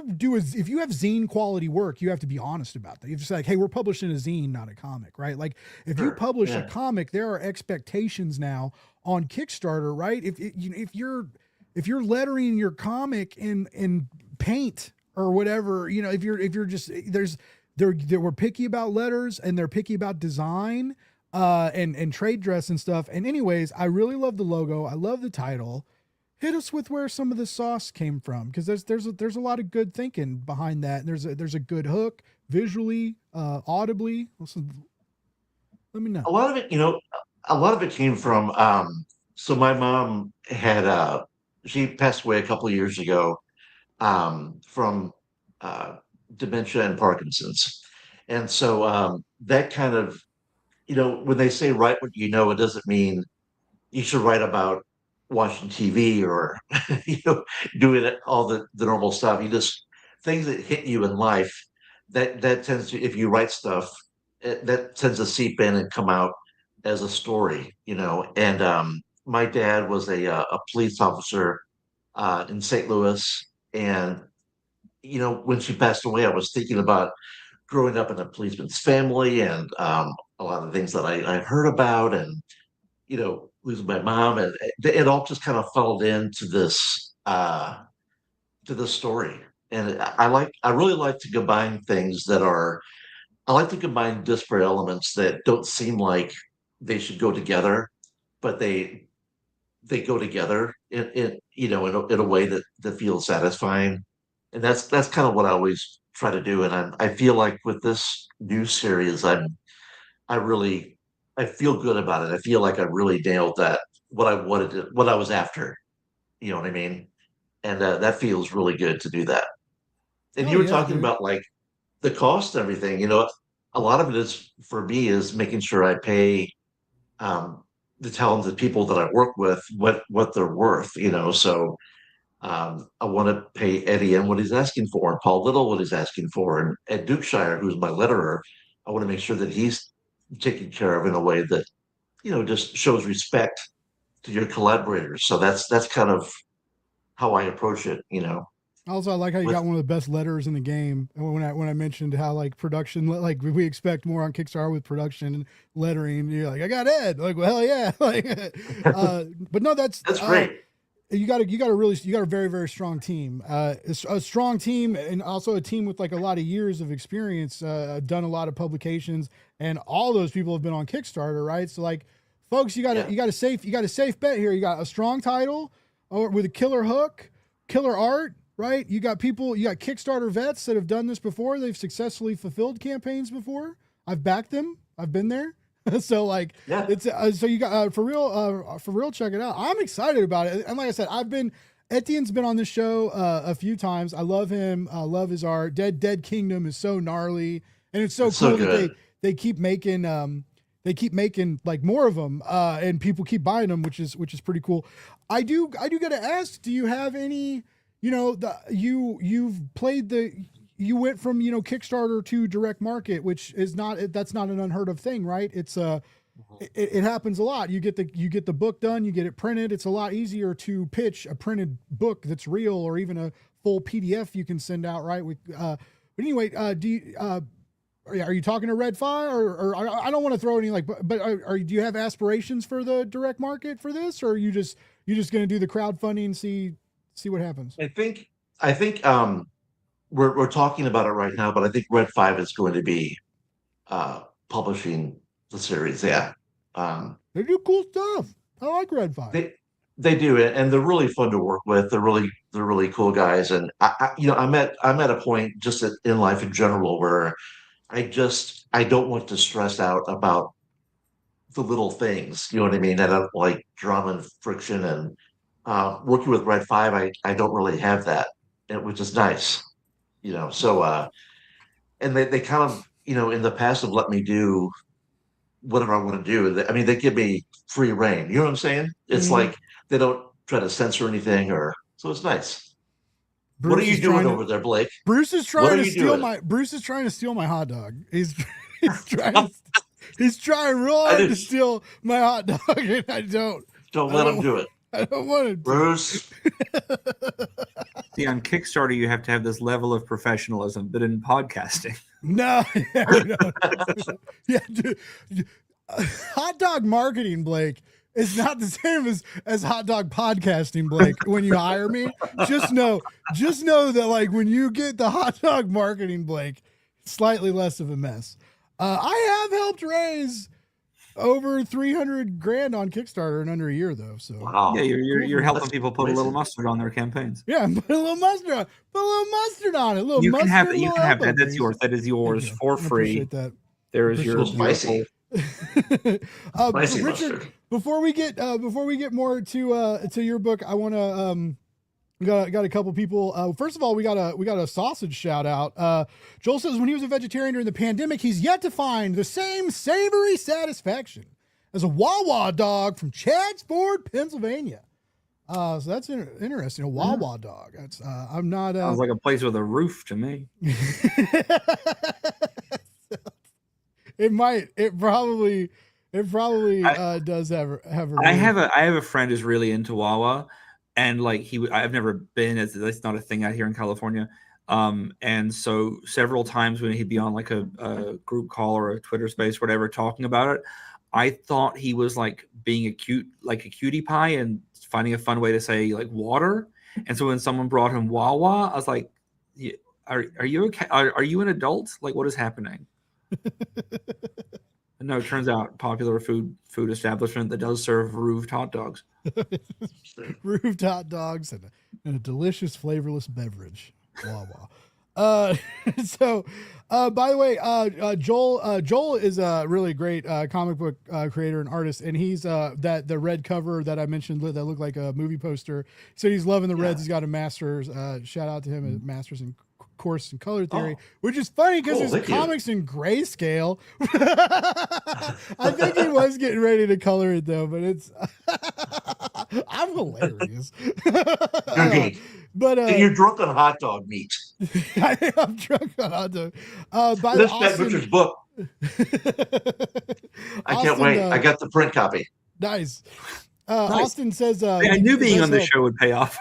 have zine quality work, you have to be honest about that. You just like, hey, we're publishing a zine, not a comic, right? Like if you Sure. publish a Yeah. comic, there are expectations now on Kickstarter, right? If you're lettering your comic in paint or whatever, if you're just they were picky about letters and they're picky about design and trade dress and stuff. And anyways, I really love the logo. I love the title. Hit us with where some of the sauce came from, because there's a lot of good thinking behind that. And there's a good hook visually, audibly. Listen, let me know. A lot of it, a lot of it came from. So my mom she passed away a couple of years ago, from uh, dementia and Parkinson's, and so that kind of, when they say write what you know, it doesn't mean you should write about watching TV or doing all the normal stuff. You just things that hit you in life, that tends to, if you write stuff, that tends to seep in and come out as a story. And my dad was a police officer in St. Louis, and when she passed away, I was thinking about growing up in a policeman's family, and a lot of things that I heard about, and losing my mom, and it all just kind of funneled into this story. And I really like to combine things that are I like to combine disparate elements that don't seem like they should go together, but they go together in a way that feels satisfying. And that's kind of what I always try to do. And I feel like with this new series, I really I feel good about it. I feel like I really nailed that, what I wanted to, what I was after. You know what I mean? And that feels really good to do that. And Hell you were yeah, talking dude. about like the cost and everything. A lot of it is, for me, is making sure I pay um, the talented people that I work with what they're worth. So I want to pay Eddie and what he's asking for, and Paul Little what he's asking for, and Ed Dukeshire, who's my letterer. I want to make sure that he's taken care of in a way that just shows respect to your collaborators. So that's kind of how I approach it. Also, I like how you With got one of the best letters in the game. And when I mentioned how like production, like we expect more on Kickstarter with production and lettering, you're like, I got Ed. Like, well, hell yeah. Like, but no, that's that's great. you got a very, very strong team. A strong team, and also a team with like a lot of years of experience, done a lot of publications, and all those people have been on Kickstarter, right? So like, folks, Yeah, you got a safe bet here. You got a strong title or with a killer hook, killer art, right? You got Kickstarter vets that have done this before. They've successfully fulfilled campaigns before. I've backed them. I've been there. So like yeah. it's so you got for real, check it out. I'm excited about it. And like I said, Etienne's been on this show a few times. I love him. I love his art. Dead Kingdom is so gnarly, and it's so It's so cool that good. they keep making like more of them, and people keep buying them, which is pretty cool. I do got to ask, do you have any, you've played you went from, Kickstarter to direct market, which is that's not an unheard of thing, right? It happens a lot. You get the book done, you get it printed. It's a lot easier to pitch a printed book that's real, or even a full PDF you can send out, right? But anyway, are you talking to Red 5 or I don't want to throw any but do you have aspirations for the direct market for this, or are you just going to do the crowdfunding and see what happens? I think we're talking about it right now, but I think Red 5 is going to be publishing the series. Yeah. They do cool stuff. I like Red 5. They do it, and they're really fun to work with. They're really cool guys, and I'm at a point just in life in general where I don't want to stress out about the little things. You know what I mean? I don't like drama and friction, and working with Red 5, I don't really have that, which is nice. So and they kind of in the past have let me do whatever I want to do. I mean, they give me free reign. You know what I'm saying? It's like they don't try to censor anything, so it's nice. What are you doing over there, Blake? Bruce is trying to steal my hot dog. He's trying real hard to steal my hot dog, and I don't let him do it. I don't want to, Bruce. See, on Kickstarter, you have to have this level of professionalism, but in podcasting, no. Yeah, dude, hot dog marketing, Blake, is not the same as hot dog podcasting, Blake. When you hire me, just know that when you get the hot dog marketing, Blake, it's slightly less of a mess. I have helped raise over $300,000 on Kickstarter in under a year, though. So wow. Yeah, you're helping people put a little mustard on their campaigns. Yeah, put a little mustard on it. You can have that. That's yours. That is yours for free. That. There is your spicy. Spicy Richard, mustard. Before we get more to your book, I want to got a couple people. First of all, we got a sausage shout out. Joel says when he was a vegetarian during the pandemic, he's yet to find the same savory satisfaction as a Wawa dog from Chadsford, Pennsylvania. So that's interesting. A Wawa dog. That's I'm not. Sounds like a place with a roof to me. It might. It probably does have a. Roof. I have a friend who's really into Wawa. And I've never been. That's not a thing out here in California. And so several times when he'd be on a group call or a Twitter space, whatever, talking about it, I thought he was being a cutie pie and finding a fun way to say water. And so when someone brought him Wawa, I was like, "Are you okay? Are you an adult? What is happening?" No, it turns out popular food establishment that does serve roofed hot dogs. Roofed hot dogs and a delicious flavorless beverage. Wawa. So by the way, Joel is a really great comic book creator and artist, and he's the red cover that I mentioned that looked like a movie poster. So he's loving the reds. He's got a master's. Shout out to him, a master's in course in color theory, which is funny because his comics in grayscale. I think he was getting ready to color it though, but it's I'm hilarious. But you're drunk on hot dog meat. I'm drunk on hot dog. This is Richard's book. I can't wait. I got the print copy. Nice. Nice. Austin says, I knew being on this show would pay off.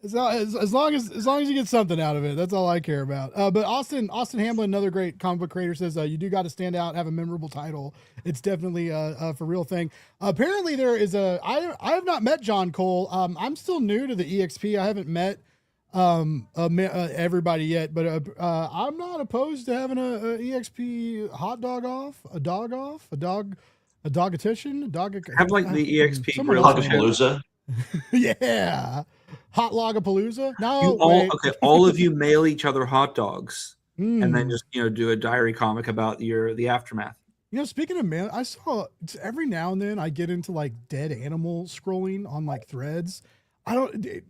as long as you get something out of it, that's all I care about. But Austin Hamlin, another great comic book creator, says you do got to stand out, have a memorable title. It's definitely a for real thing. Apparently there is I have not met John Cole. I'm still new to the EXP. I haven't met everybody yet, but I'm not opposed to having a EXP hot dog off, a dogetition, have the EXP Hotdog-palooza. Yeah, hot logapalooza. No, all of you mail each other hot dogs, and then just do a diary comic about the aftermath. Speaking of mail, I saw every now and then I get into dead animal scrolling on threads. I don't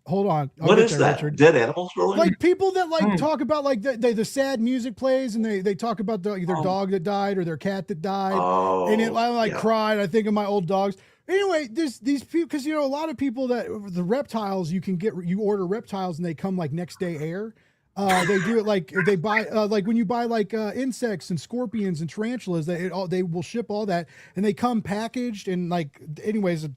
hold on. What is that? Richard. Dead animal scrolling? People that talk about the sad music plays and they talk about their dog that died or their cat that died. And I cried. I think of my old dogs. Anyway, there's these people because a lot of people that the reptiles you order reptiles and they come next day air. They do it they buy when you buy insects and scorpions and tarantulas, they will ship all that and they come packaged and anyways.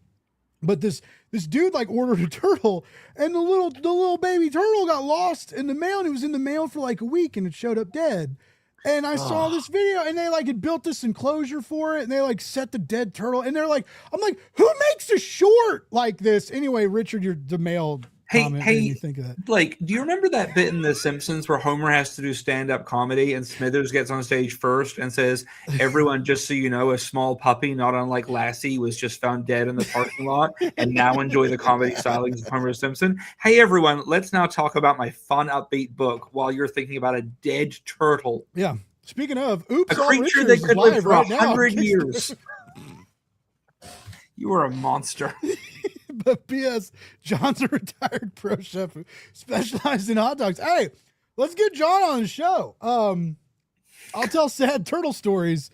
But this dude like ordered a turtle, and the little baby turtle got lost in the mail, and it was in the mail for like a week, and it showed up dead. And I saw this video, and they like had built this enclosure for it, and they like set the dead turtle, and they're like, I'm like, who makes a short like this? Anyway, Richard, the mail comment made me think of that. Blake, do you remember that bit in The Simpsons where Homer has to do stand-up comedy and Smithers gets on stage first and says, everyone, just so you know, a small puppy, not unlike Lassie, was just found dead in the parking lot, and now enjoy the comedy stylings of Homer Simpson. Hey, everyone, let's now talk about my fun, upbeat book while you're thinking about a dead turtle. Yeah. Speaking of, oops, a creature that could live for 100 years. You are a monster. But P.S. John's a retired pro chef who specialized in hot dogs. Hey, let's get John on the show. I'll tell sad turtle stories.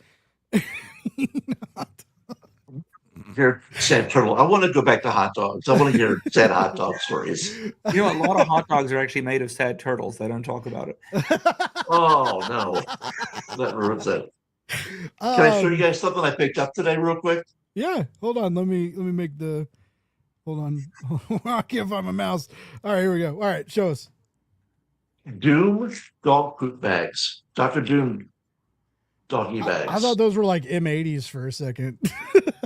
Hear sad turtle. I want to go back to hot dogs. I want to hear sad hot dog stories. You know, a lot of hot dogs are actually made of sad turtles. They don't talk about it. Oh no, that ruins it. Can I show you guys something I picked up today, real quick? Yeah, hold on. Let me make the. Hold on. I can't find my mouse. All right, here we go. All right, show us. Doom dog poop bags. Dr. Doom doggy bags. I thought those were like M80s for a second.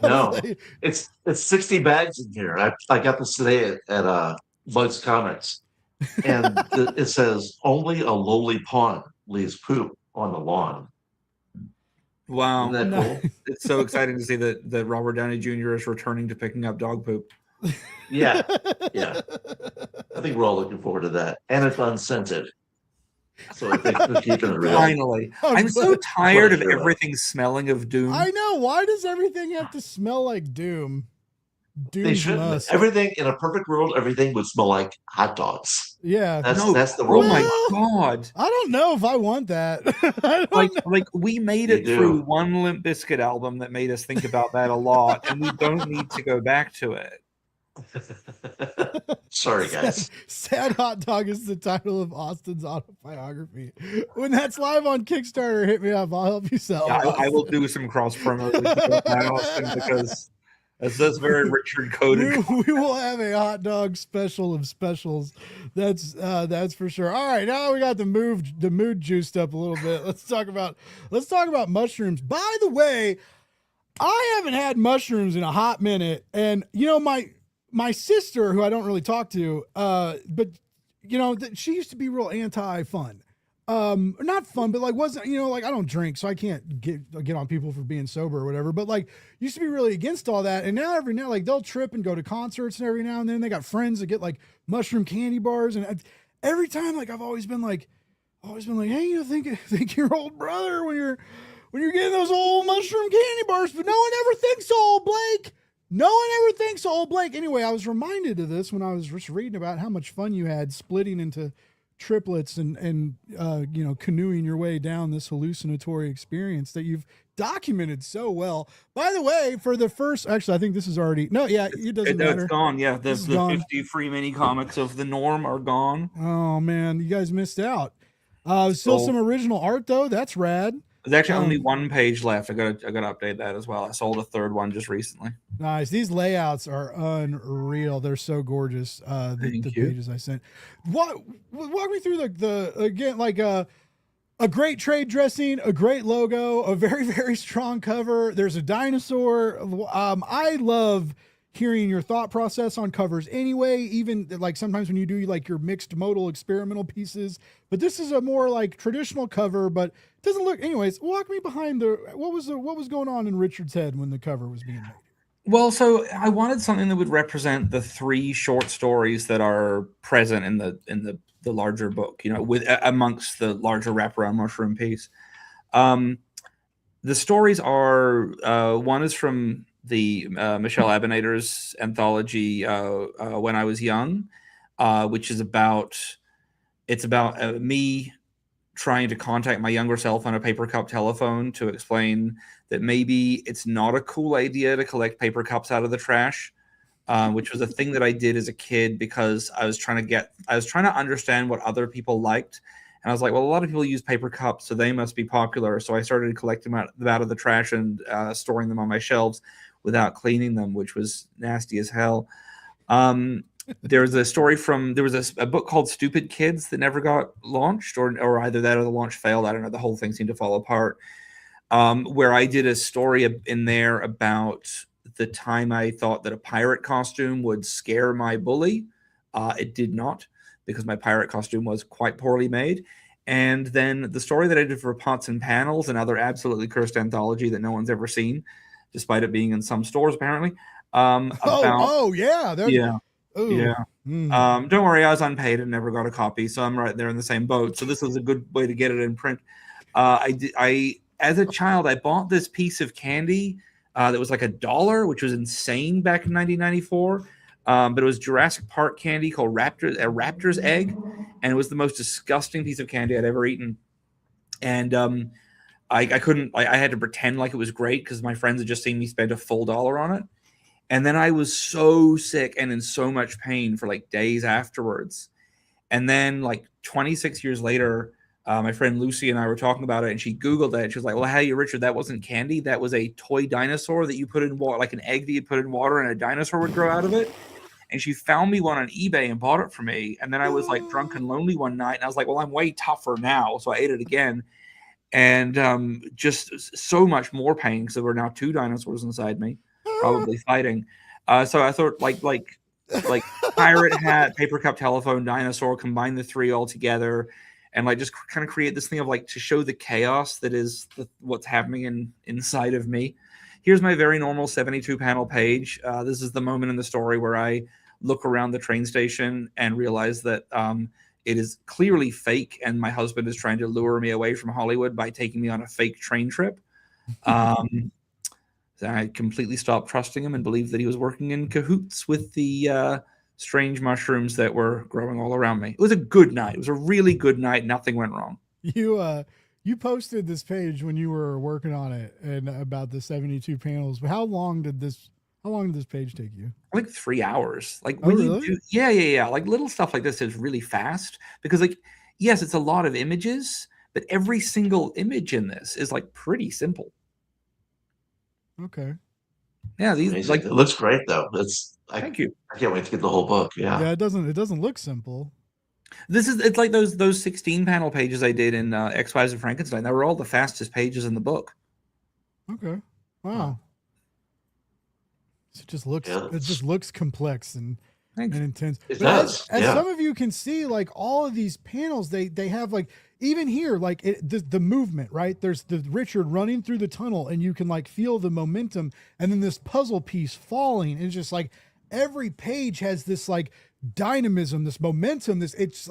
No, it's 60 bags in here. I got this today at Bugs Comics, and it says only a lowly pawn leaves poop on the lawn. Wow. Isn't that cool? It's so exciting to see that Robert Downey Jr. is returning to picking up dog poop. Yeah. I think we're all looking forward to that. And it's unscented. So I think we're keeping it real. Finally. I'm so tired of everything smelling of doom. I know. Why does everything have to smell like doom? They shouldn't. Everything in a perfect world, everything would smell like hot dogs. Yeah. That's the rule. Oh my God. I don't know if I want that. Like we made it through one Limp Bizkit album that made us think about that a lot, and we don't need to go back to it. Sorry, guys. Sad Hot Dog is the title of Austin's autobiography. When that's live on Kickstarter, hit me up. I'll help you sell. Yeah, I will do some cross promo with Austin, because that's very Richard coded. We will have a hot dog special of specials. That's for sure. All right, now we got the mood juiced up a little bit. Let's talk about mushrooms. By the way, I haven't had mushrooms in a hot minute, and you know my sister, who I don't really talk to, but you know, she used to be real anti-fun. Not fun, but like wasn't, you know, like I don't drink, so I can't get on people for being sober or whatever, but like used to be really against all that. And now every now, like they'll trip and go to concerts, and every now and then they got friends that get like mushroom candy bars. And every time, like I've always been like, hey, you know, think your old brother when you're getting those old mushroom candy bars, but no one ever thinks of old Blake. No one ever thinks of old Blake. Anyway, I was reminded of this when I was just reading about how much fun you had splitting into triplets and you know, canoeing your way down this hallucinatory experience that you've documented so well. By the way, for the first, actually, I think this is already, no, yeah, it doesn't matter. It's gone. Yeah, the gone. 50 free mini comics of The Norm are gone. Oh man, you guys missed out. Still some original art though. That's rad. There's actually only one page left. I gotta update that as well. I sold a third one just recently. Nice. These layouts are unreal. They're so gorgeous. The pages I sent. Walk me through the again, like a great trade dressing, a great logo, a very, very strong cover. There's a dinosaur. I love hearing your thought process on covers anyway, even like sometimes when you do like your mixed modal experimental pieces, but this is a more like traditional cover, but it doesn't look, anyways, walk me behind what was going on in Richard's head when the cover was being made? Well, so I wanted something that would represent the three short stories that are present in the larger book, you know, with amongst the larger wraparound mushroom piece. The stories are, one is from the Michelle Abinader's anthology, When I Was Young, which is about me trying to contact my younger self on a paper cup telephone to explain that maybe it's not a cool idea to collect paper cups out of the trash, which was a thing that I did as a kid because I was trying to understand what other people liked. And I was like, well, a lot of people use paper cups, so they must be popular. So I started collecting them out of the trash and storing them on my shelves, without cleaning them, which was nasty as hell. There was a story there was a book called Stupid Kids that never got launched, or either that or the launch failed. I don't know. The whole thing seemed to fall apart. Where I did a story in there about the time I thought that a pirate costume would scare my bully. It did not, because my pirate costume was quite poorly made. And then the story that I did for Pots and Panels, another absolutely cursed anthology that no one's ever seen, despite it being in some stores apparently. Yeah, yeah. Ooh. Yeah. Mm. Don't worry, I was unpaid and never got a copy, so I'm right there in the same boat. So this was a good way to get it in print. As a child, I bought this piece of candy that was like $1, which was insane back in 1994. But it was Jurassic Park candy called a raptor's egg, and it was the most disgusting piece of candy I'd ever eaten. And I couldn't. I had to pretend like it was great because my friends had just seen me spend a full $1 on it. And then I was so sick and in so much pain for like days afterwards. And then like 26 years later, my friend Lucy and I were talking about it, and she Googled it. She was like, well, hey, Richard, that wasn't candy. That was a toy dinosaur that you put in water, like an egg that you put in water and a dinosaur would grow out of it. And she found me one on eBay and bought it for me. And then I was like drunk and lonely one night, and I was like, well, I'm way tougher now. So I ate it again. And just so much more pain because there were now 2 dinosaurs inside me, probably fighting. So I thought like pirate hat, paper cup, telephone, dinosaur, combine the 3 all together, and like just kind of create this thing of like to show the chaos that is what's happening inside of me. Here's my very normal 72 panel page. This is the moment in the story where I look around the train station and realize that it is clearly fake, and my husband is trying to lure me away from Hollywood by taking me on a fake train trip. I completely stopped trusting him and believed that he was working in cahoots with the strange mushrooms that were growing all around me. It was a good night. It was a really good night. Nothing went wrong. You posted this page when you were working on it and about the 72 panels. How long did this page take you? Like 3 hours. Like when you do, yeah. Like little stuff like this is really fast because like, yes, it's a lot of images, but every single image in this is like pretty simple. Okay. Yeah, it looks great though. Thank you. I can't wait to get the whole book. Yeah. Yeah, it doesn't look simple. It's like those 16 panel pages I did in Ex-Wives of Frankenstein. They were all the fastest pages in the book. Okay. Wow. It just looks complex and intense. It does. As some of you can see, like all of these panels, they have like, even here, like the movement, right? There's the Richard running through the tunnel, and you can like feel the momentum, and then this puzzle piece falling. And it's just like every page has this like dynamism, this momentum. It's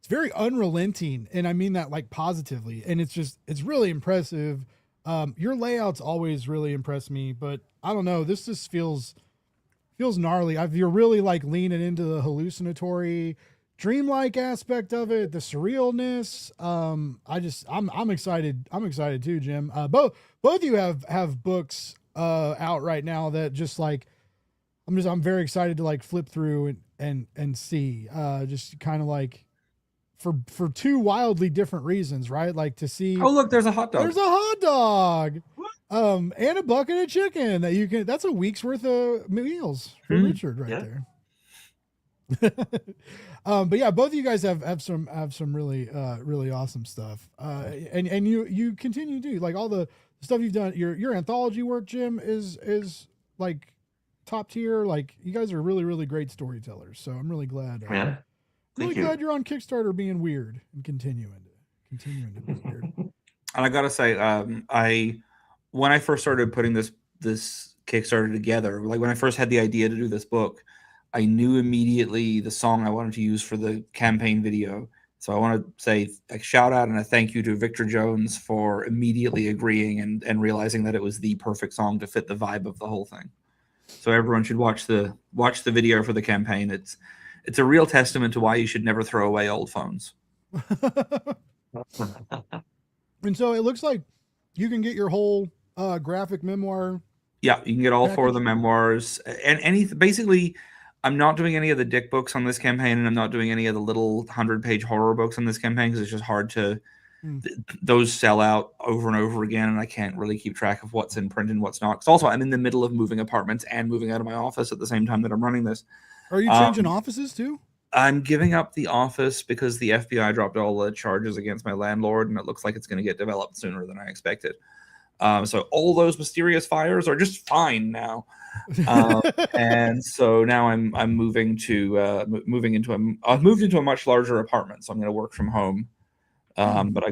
very unrelenting, and I mean that like positively. And it's really impressive. Your layouts always really impress me, but I don't know. This just feels gnarly. You're really like leaning into the hallucinatory, dreamlike aspect of it, the surrealness. I'm excited. I'm excited too, Jim. Both of you have books out right now that just like I'm very excited to like flip through and see. Just kind of like for 2 wildly different reasons, right? Like to see. Oh, look, there's a hot dog. There's a hot dog. And a bucket of chicken that you can. That's a week's worth of meals for Richard right there. But yeah, both of you guys have some really really awesome stuff. And you continue to do like all the stuff you've done. Your anthology work, Jim, is like top tier. Like you guys are really really great storytellers. So I'm really glad. Glad you're on Kickstarter being weird and continuing to be weird. And I gotta say, when I first started putting this Kickstarter together, like when I first had the idea to do this book, I knew immediately the song I wanted to use for the campaign video. So I want to say a shout out and a thank you to Victor Jones for immediately agreeing and realizing that it was the perfect song to fit the vibe of the whole thing. So everyone should watch the video for the campaign. It's a real testament to why you should never throw away old phones. And so it looks like you can get your whole graphic memoir. Yeah, you can get all 4 of the memoirs and basically. I'm not doing any of the dick books on this campaign, and I'm not doing any of the little 100-page horror books on this campaign because it's just hard to those sell out over and over again, and I can't really keep track of what's in print and what's not. Because also, I'm in the middle of moving apartments and moving out of my office at the same time that I'm running this. Are you changing offices too? I'm giving up the office because the FBI dropped all the charges against my landlord, and it looks like it's going to get developed sooner than I expected. So all those mysterious fires are just fine now. And so now I'm moving to I've moved into a much larger apartment, so I'm going to work from home. But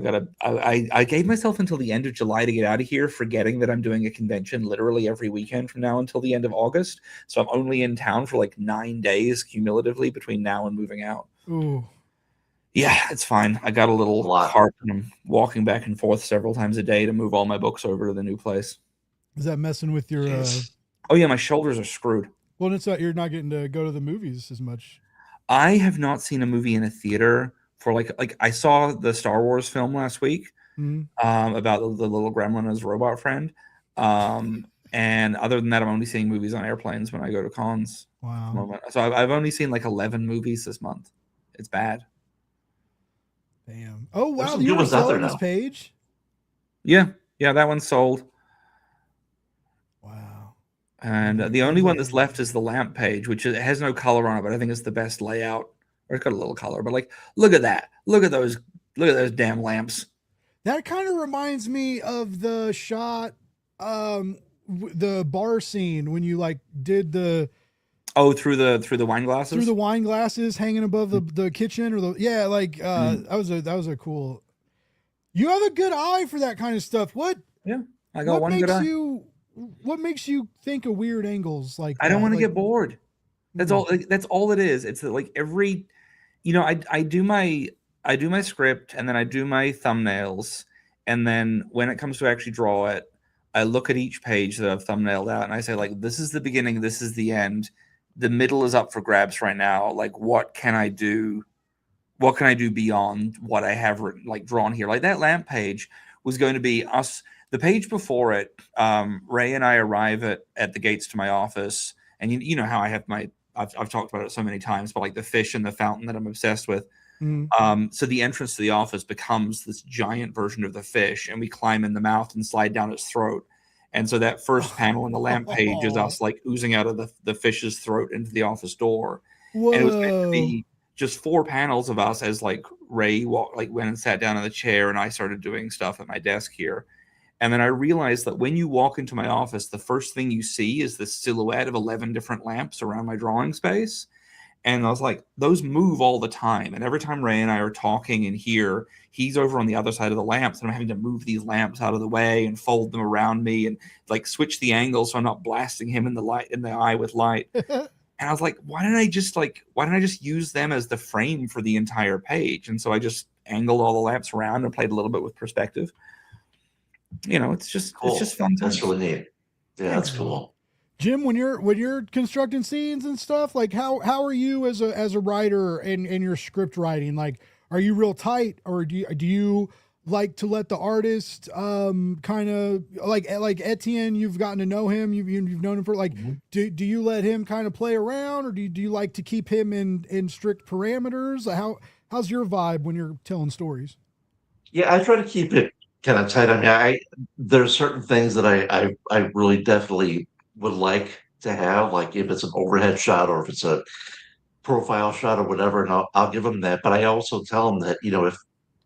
I gave myself until the end of July to get out of here, forgetting that I'm doing a convention literally every weekend from now until the end of August. So I'm only in town for like 9 days cumulatively between now and moving out. Ooh. Yeah, it's fine. I got a little cart and I'm walking back and forth several times a day to move all my books over to the new place. Is that messing with your Oh yeah, my shoulders are screwed. Well, it's not, you're not getting to go to the movies as much. I have not seen a movie in a theater for like I saw the Star Wars film last week about the little gremlin as robot friend. And other than that, I'm only seeing movies on airplanes when I go to cons. Wow. So I've only seen like 11 movies this month. It's bad. Damn. Oh wow, some you good were ones out there selling this now. page? Yeah, that one's sold. Wow. And the only one that's left is the lamp page, which has no color on it, but I think it's the best layout. Or it's got a little color, but like, look at that. Look at those damn lamps. That kind of reminds me of the shot, the bar scene when you like did the through the wine glasses? Through the wine glasses hanging above the kitchen or that was a cool. You have a good eye for that kind of stuff. What? Yeah, I got one good eye. What makes you think of weird angles like I don't want to get bored. That's all. That's all it is. It's like every, I do my script and then I do my thumbnails, and then when it comes to actually draw it, I look at each page that I've thumbnailed out and I say like, this is the beginning, this is the end, the middle is up for grabs right now. Like, what can I do? What can I do beyond what I have written, like drawn here? Like that lamp page was going to be us. The page before it, Ray and I arrive at the gates to my office, and you know how I have I've talked about it so many times, but like the fish in the fountain that I'm obsessed with. So the entrance to the office becomes this giant version of the fish, and we climb in the mouth and slide down its throat. And so that first panel in the lamp page is us like oozing out of the fish's throat into the office door. Whoa. And it was meant to be just 4 panels of us as like Ray went and sat down in the chair, and I started doing stuff at my desk here. And then I realized that when you walk into my office, the first thing you see is the silhouette of 11 different lamps around my drawing space. And I was like, those move all the time. And every time Ray and I are talking in here, he's over on the other side of the lamps, and I'm having to move these lamps out of the way and fold them around me and like switch the angle so I'm not blasting him in the eye with light. And I was like, why didn't I just use them as the frame for the entire page? And so I just angled all the lamps around and played a little bit with perspective. It's just cool. It's just fun. That's really neat. Yeah, that's cool. Jim, when you're constructing scenes and stuff, like how are you as a writer in your script writing? Like, are you real tight, or do you like to let the artist kind of like Etienne? You've gotten to know him. You've known him for like. Do you let him kind of play around, or do you like to keep him in strict parameters? How's your vibe when you're telling stories? Yeah, I try to keep it kind of tight. I mean, there's certain things that I really definitely would like to have, like if it's an overhead shot or if it's a profile shot or whatever, and I'll give them that. But I also tell them that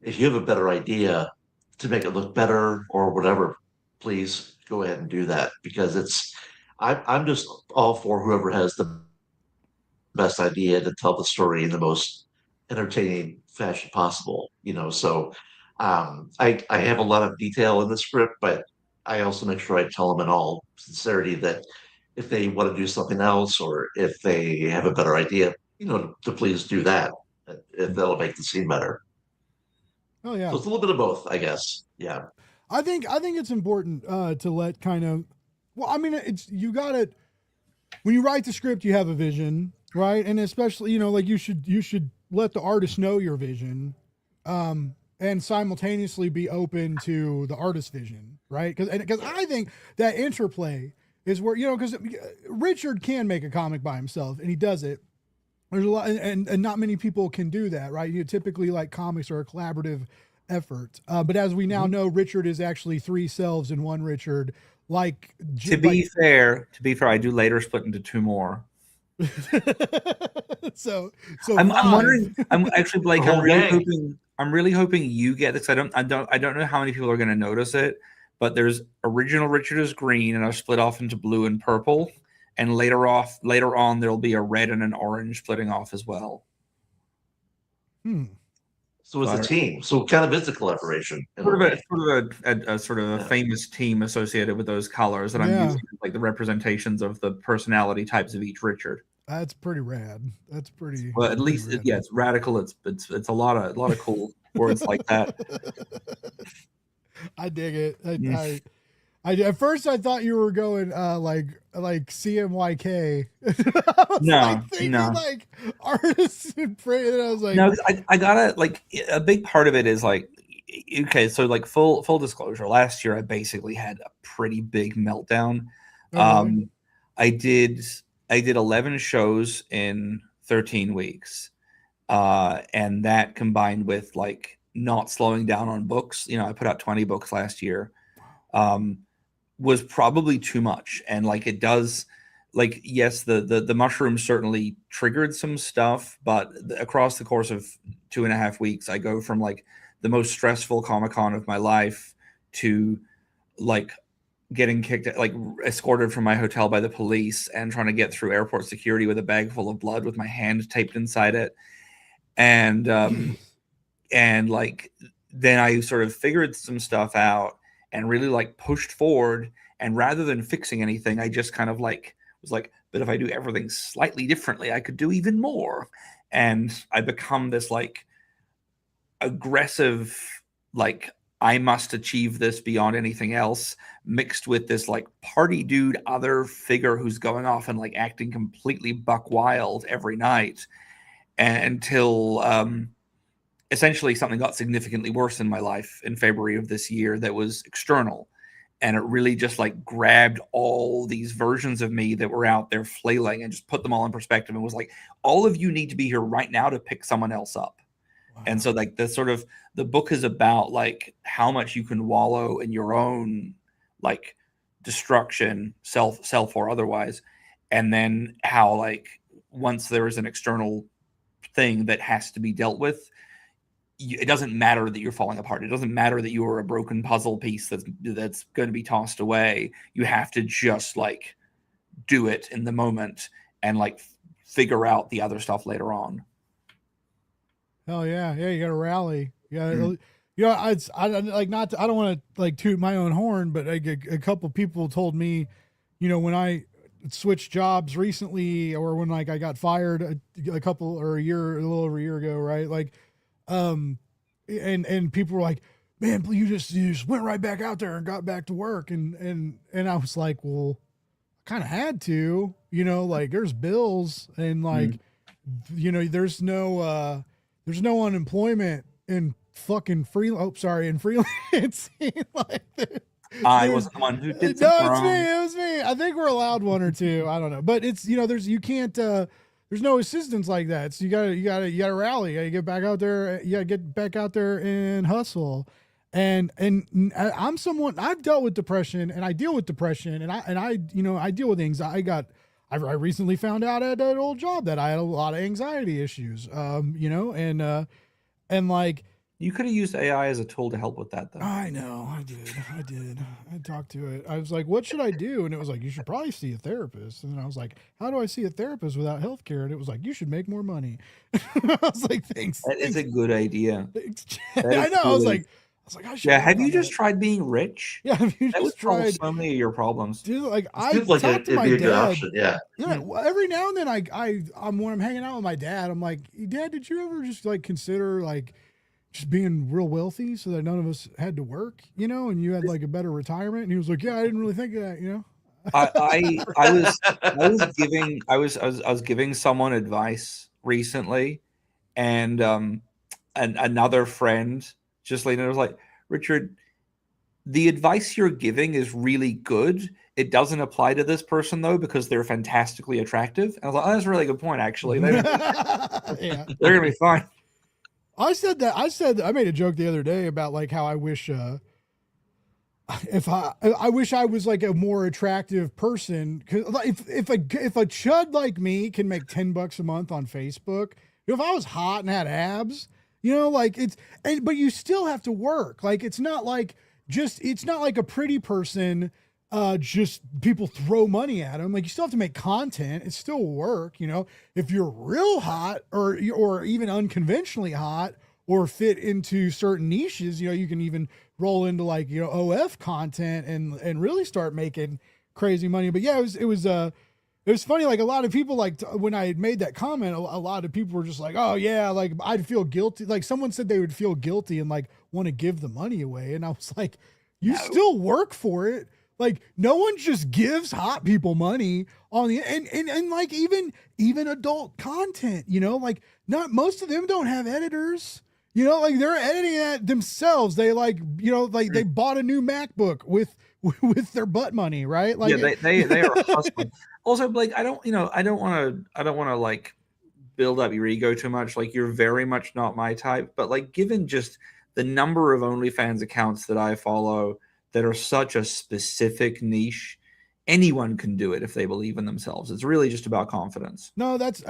if you have a better idea to make it look better or whatever, please go ahead and do that, because I'm just all for whoever has the best idea to tell the story in the most entertaining fashion possible. So I have a lot of detail in the script, but I also make sure I tell them in all sincerity that if they want to do something else or if they have a better idea, to please do that, if that'll make the scene better. Oh yeah. So it's a little bit of both, I guess. Yeah. I think it's important to let kind of, well, I mean, you got it. When you write the script, you have a vision, right? And especially, like you should let the artist know your vision, and simultaneously be open to the artist's vision, right? Because I think that interplay is where, because Richard can make a comic by himself, and he does it. There's a lot, and not many people can do that, right? Typically, like, comics are a collaborative effort. But as we now know, Richard is actually three selves in one Richard. Like to be fair, I do later split into two more. so I'm wondering. I'm actually, Blake. The I'm really hoping you get this. I don't know how many people are going to notice it, but there's original Richard is green, and I've split off into blue and purple, and later on there'll be a red and an orange splitting off as well. So it's a team. So kind of is a collaboration. Sort of a famous team associated with those colors that I'm using, like the representations of the personality types of each Richard. That's pretty rad. That's pretty. Well, at least, rad. It's radical. It's a lot of cool words like that. I dig it. I at first I thought you were going like CMYK. No. Like artists and pray, and I was like, no, I gotta, like, a big part of it is like, okay, so like full disclosure, last year I basically had a pretty big meltdown. I did 11 shows in 13 weeks, and that combined with like not slowing down on books, I put out 20 books last year, was probably too much. And like, it does, like, yes, the mushrooms certainly triggered some stuff, but across the course of 2.5 weeks, I go from like the most stressful Comic-Con of my life to like getting escorted from my hotel by the police and trying to get through airport security with a bag full of blood with my hand taped inside it. And and like, then I sort of figured some stuff out and really like pushed forward. And rather than fixing anything, I just kind of like was like, but if I do everything slightly differently, I could do even more. And I become this like aggressive, like, I must achieve this beyond anything else, mixed with this like party dude other figure who's going off and like acting completely buck wild every night, until essentially something got significantly worse in my life in February of this year that was external. And it really just like grabbed all these versions of me that were out there flailing and just put them all in perspective and was like, all of you need to be here right now to pick someone else up. Wow. And so like the book is about like how much you can wallow in your own like destruction, self or otherwise. And then how like once there is an external thing that has to be dealt with, it doesn't matter that you're falling apart. It doesn't matter that you are a broken puzzle piece that's going to be tossed away. You have to just like do it in the moment and like figure out the other stuff later on. Oh yeah, you got to rally. I don't want to like toot my own horn, but like a couple people told me, when I switched jobs recently, or when like I got fired a little over a year ago, right? Like, and people were like, man, you just went right back out there and got back to work. And I was like, well, I kind of had to, like there's bills and like, there's no unemployment in fucking freelancing. Like, I was the one who did wrong. It was me. I think we're allowed one or two. I don't know, but it's there's no assistance like that. So you gotta rally. You gotta get back out there. You gotta get back out there and hustle. And I'm someone, I've dealt with depression and I deal with depression and I deal with anxiety. I recently found out at an old job that I had a lot of anxiety issues. And like, you could have used AI as a tool to help with that, though. I know, I did. I talked to it. I was like, what should I do? And it was like, you should probably see a therapist. And I was like, how do I see a therapist without healthcare? And it was like, you should make more money. I was like, thanks. That is a good idea. I know. I was like, I should. Yeah. Have you just tried being rich? Yeah. Have you that just would tried solve so many of your problems. Dude, like I talk to my dad. Yeah. Every now and then when I'm hanging out with my dad, I'm like, Dad, did you ever just like consider like just being real wealthy so that none of us had to work, and you had like a better retirement? And he was like, yeah, I didn't really think of that, I was giving someone advice recently, and another friend just later was like, Richard, the advice you're giving is really good. It doesn't apply to this person though, because they're fantastically attractive. And I was like, oh, that's a really good point, actually. They're gonna be fine. I said that. I made a joke the other day about like how I wish I wish I was like a more attractive person, because if a chud like me can make $10 a month on Facebook, if I was hot and had abs, like but you still have to work. Like it's not like a pretty person. Just people throw money at them. Like you still have to make content. It's still work. If you're real hot or even unconventionally hot or fit into certain niches, you can even roll into like, OF content and really start making crazy money. But yeah, it was funny. Like a lot of people, like when I had made that comment, a lot of people were just like, oh yeah, like I'd feel guilty. Like someone said they would feel guilty and like want to give the money away. And I was like, you still work for it. Like no one just gives hot people money on the and like even adult content, like not most of them don't have editors. Like they're editing that themselves. They like, like they bought a new MacBook with their butt money, right? Like yeah, they are hustling. Also, Blake, I don't want to like build up your ego too much. Like you're very much not my type, but like given just the number of OnlyFans accounts that I follow that are such a specific niche, anyone can do it if they believe in themselves. It's really just about confidence. No, it's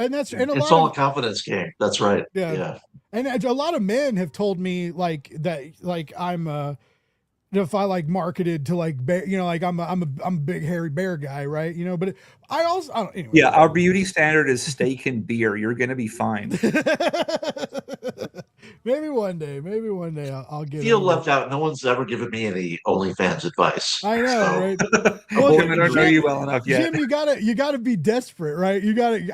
all a confidence game. That's right. Yeah. And a lot of men have told me like that, like I'm if I like marketed to like like I'm a big hairy bear guy, right? But I don't anyway. Yeah, our beauty standard is steak and beer. You're gonna be fine. Maybe one day I'll get. Feel left out. No one's ever given me any OnlyFans advice. I know, right? Well, Jim, I don't know you well enough yet. Jim, you gotta be desperate, right?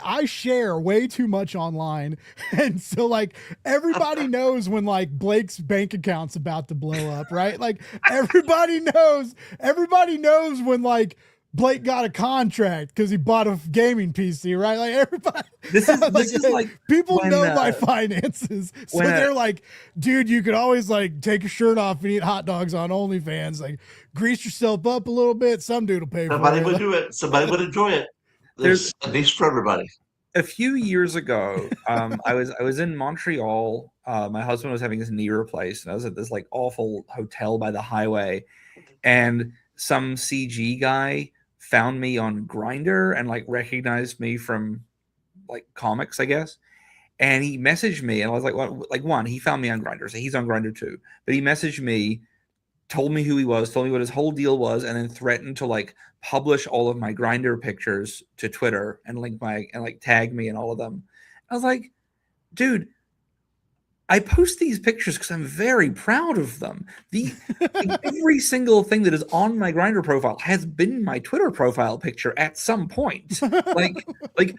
I share way too much online, and so like everybody knows when like Blake's bank account's about to blow up, right? Like everybody knows when like Blake got a contract because he bought a gaming PC, right? Like everybody, this is like people know my finances, so they're like, dude, you could always like take your shirt off and eat hot dogs on OnlyFans, like grease yourself up a little bit. Some dude will pay for it. Somebody would do it. Somebody would enjoy it. There's a niche for everybody. A few years ago, I was in Montreal. My husband was having his knee replaced, and I was at this like awful hotel by the highway, and some CG guy found me on Grindr and like recognized me from like comics, I guess. And he messaged me, and I was like, well, like one, he found me on Grindr, so he's on Grindr too. But he messaged me, told me who he was, told me what his whole deal was, and then threatened to like publish all of my Grindr pictures to Twitter and like tag me in all of them. I was like, dude, I post these pictures because I'm very proud of them. Every single thing that is on my Grindr profile has been my Twitter profile picture at some point. Like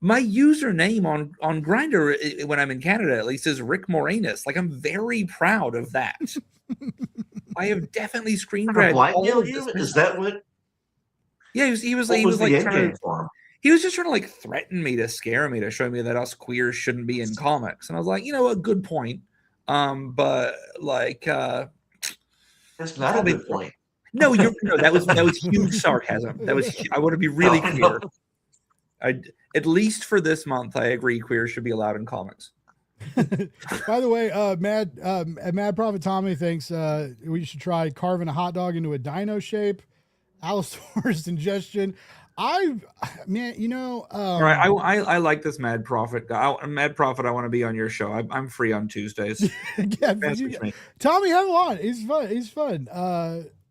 my username on Grindr when I'm in Canada, at least, is Rick Moranis. Like I'm very proud of that. I have definitely screen grabbed all of this. Is that what? Yeah, he was like trying to. He was just trying to like threaten me to scare me, to show me that us queers shouldn't be in comics. And I was like, a good point. But like that's not a good point. No, that was huge sarcasm. I want to be really clear. At least for this month, I agree queers should be allowed in comics. By the way, Mad Prophet Tommy thinks we should try carving a hot dog into a dino shape. Alistair's suggestion. All right. I like this Mad Prophet guy. Mad Prophet, I want to be on your show. I'm free on Tuesdays. Yeah, Tommy, have him on. He's fun.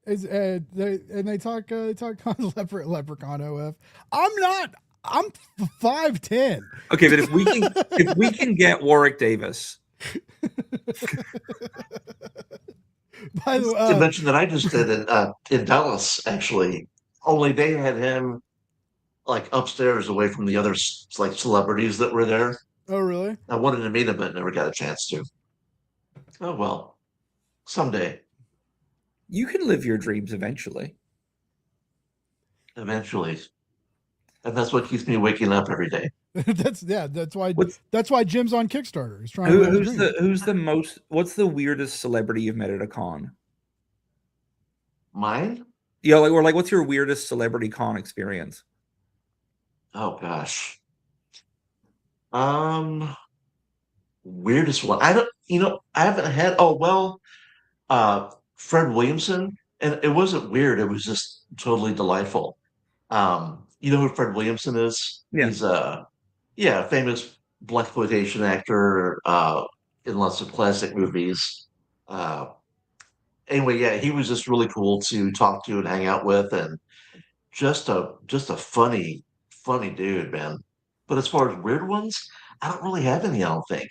They talk on Leprechaun OF. I'm 5'10". Okay, but if we can get Warwick Davis. By the way, to mention that I just did it in Dallas, actually. Only they had him like upstairs away from the other like celebrities that were there. Oh, really? I wanted to meet him, but never got a chance to. Oh, well, someday. You can live your dreams eventually. Eventually. And that's what keeps me waking up every day. That's why Jim's on Kickstarter. He's trying what's the weirdest celebrity you've met at a con? Mine? Yeah, what's your weirdest celebrity con experience? Oh gosh. weirdest one. I don't, I haven't had. Oh well, Fred Williamson, and it wasn't weird. It was just totally delightful. You know who Fred Williamson is? Yeah. He's a famous blaxploitation actor in lots of classic movies. Uh, anyway, yeah, he was just really cool to talk to and hang out with, and just a funny dude, man. But as far as weird ones, I don't really have any. I don't think.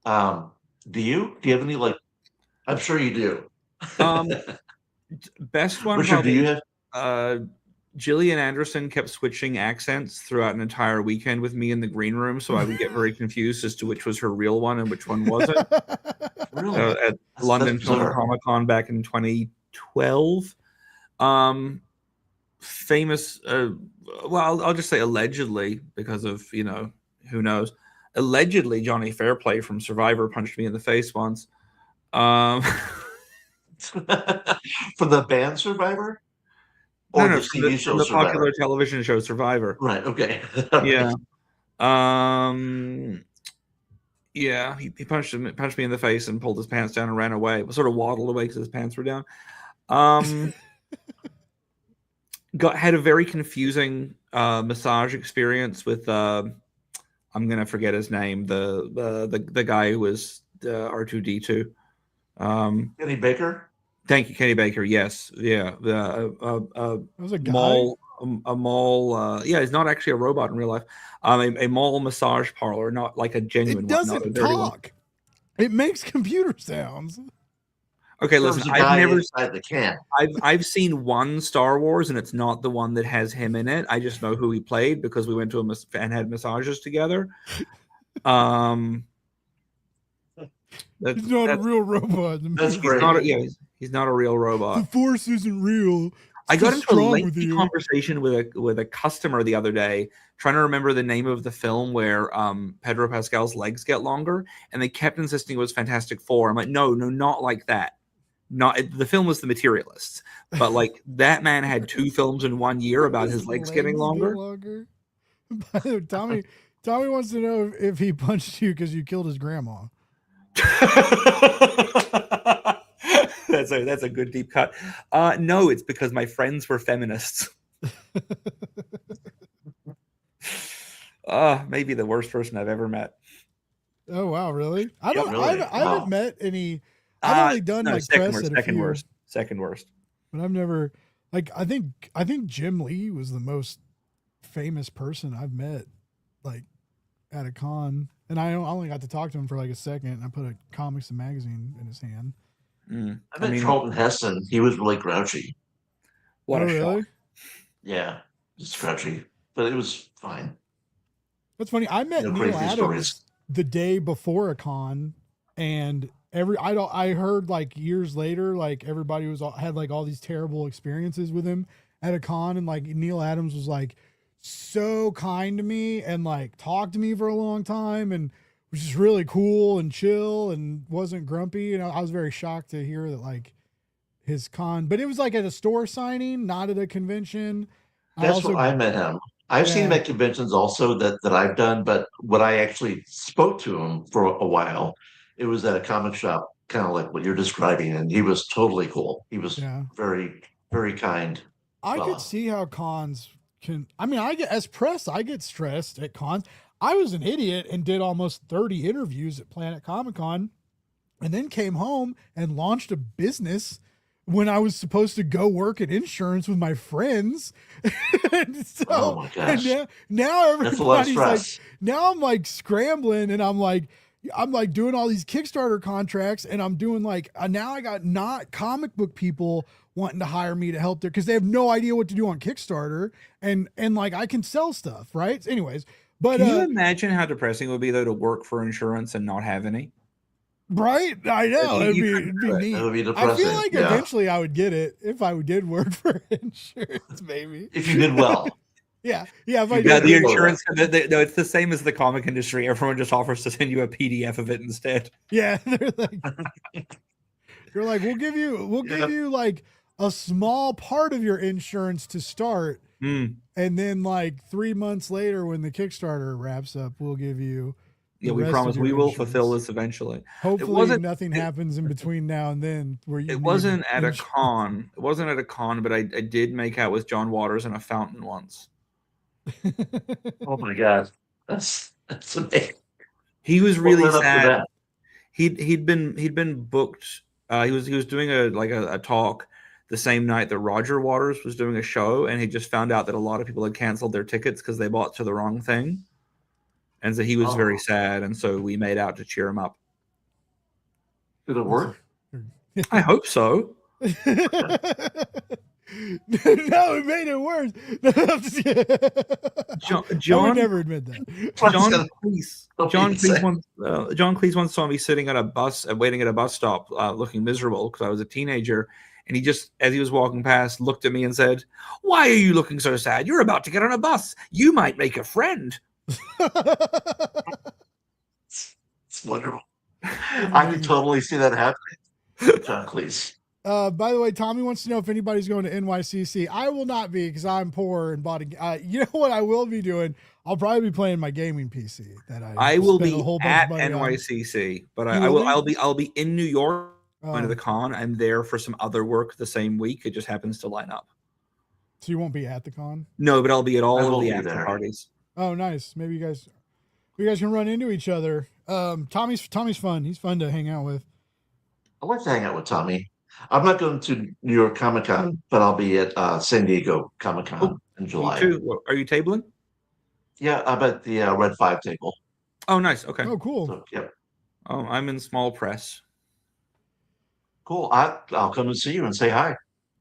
Um, do you? Do you have any like? I'm sure you do. Um, best one Richard, do you probably. have? Uh, Gillian Anderson kept switching accents throughout an entire weekend with me in the green room, so I would get very confused as to which was her real one and which one wasn't. Really? At That's London Film and bizarre. Comic Con back in 2012. Famous, well, I'll just say allegedly because of, who knows. Allegedly, Johnny Fairplay from Survivor punched me in the face once. Um, For the band Survivor no, or no, the from the, TV from show the Survivor? popular television show Survivor. Right. Okay. All right. Yeah. Um, yeah, he punched me in the face and pulled his pants down and ran away. Sort of waddled away because his pants were down. Had a very confusing massage experience with I'm gonna forget his name, the guy who was R2D2. Kenny Baker. Thank you, Kenny Baker. Yes, yeah, It was a guy. mall. Yeah, he's not actually a robot in real life. A mall massage parlor, not like a genuine It one, not a doesn't dirty one. talk. It makes computer sounds. Okay, There was listen, a guy inside the can. I've seen one Star Wars, and it's not the one that has him in it. I just know who he played because we went to and had massages together. He's not a real robot. That's great. He's not a real The robot. Force isn't real. I got It's into a strong with lengthy you. conversation with a customer the other day, trying to remember the name of the film where Pedro Pascal's legs get longer, and they kept insisting it was Fantastic Four. I'm like, no, not like that. Not the film was The Materialists, but like that man had 2 films in 1 year about his legs getting get longer. By the way, Tommy wants to know if he punched you because you killed his grandma. That's a good deep cut. No, it's because my friends were feminists. Maybe the worst person I've ever met. Oh wow, really? I Really? haven't met any. I've only done like second press worst, at a second few, worst, second worst. but I've never like. I think Jim Lee was the most famous person I've met, like at a con, and I only got to talk to him for like a second. And I put a comics and magazine in his hand. I met Charlton Heston. He was really grouchy. What Oh, a really? shock. Yeah, just grouchy, but it was fine. That's funny. I met Neil Crazy Adams stories. the day before a con, and I heard like years later, like everybody had like all these terrible experiences with him at a con, and like Neil Adams was like so kind to me and like talked to me for a long time and was just really cool and chill and wasn't grumpy. And I was very shocked to hear that like his con, but it was like at a store signing, not at a convention. That's where I met him. I've seen him at conventions also that I've done, but when I actually spoke to him for a while, it was at a comic shop, kind of like what you're describing, and he was totally cool. He was very, very kind. I could see how cons can. I mean, as press, I get stressed at cons. I was an idiot and did almost 30 interviews at Planet Comic Con, and then came home and launched a business when I was supposed to go work at insurance with my friends. And so, oh my gosh! Now everybody's like, stress. now I'm like scrambling, and I'm like doing all these Kickstarter contracts, and I'm doing like now I got not comic book people wanting to hire me to help there because they have no idea what to do on Kickstarter, and like I can sell stuff, right? Anyways, but can you imagine how depressing it would be though to work for insurance and not have any? Right, I know it'd be neat. That would be I depressing. feel like eventually I would get it if I did work for insurance, maybe. If you did well. Yeah. If I Yeah, did the insurance. No, it's the same as the comic industry. Everyone just offers to send you a PDF of it instead. Yeah, they're like, we'll give you like a small part of your insurance to start, and then like 3 months later, when the Kickstarter wraps up, we'll give you Yeah, the we rest of promise your we will fulfill insurance. this eventually. It Hopefully wasn't. nothing It, happens in between now and then where you it need wasn't at a insurance. con. It wasn't at a con, but I did make out with John Waters in a fountain once. Oh my God, that's amazing. He was What really led up to sad. that? He'd been booked. He was doing a talk the same night that Roger Waters was doing a show, and he just found out that a lot of people had canceled their tickets because they bought to the wrong thing, and so he was very Oh, sad. And so we made out to cheer him up. did it work? I hope so. No, it made it worse. John I would John never admit that. John Cleese. Don't John even say. Cleese once. John Cleese once saw me sitting at a bus, waiting at a bus stop, looking miserable because I was a teenager. And he just, as he was walking past, looked at me and said, "Why are you looking so sad? You're about to get on a bus. You might make a friend." It's wonderful. I can totally see that happening. John Cleese. By the way, Tommy wants to know if anybody's going to NYCC. I will not be because I'm poor and bought a. You know what I will be doing? I'll probably be playing my gaming PC that I will spent be a whole bunch at of money on. NYCC, but You I will will. be? I'll be in New York going to Oh, the con. I'm there for some other work the same week. It just happens to line up. so you won't be at the con? No, but I'll be at I all will of the be after there. parties. Oh, nice. Maybe you guys can run into each other. Tommy's fun. He's fun to hang out with. I like to hang out with Tommy. I'm not going to New York Comic Con, but I'll be at San Diego Comic Con Oh, in me July. too. Are you tabling? Yeah, I'm at the Red 5 table. Oh, nice. Okay. Oh, cool. So, yep. Oh, I'm in small press. Cool. I'll come and see you and say hi.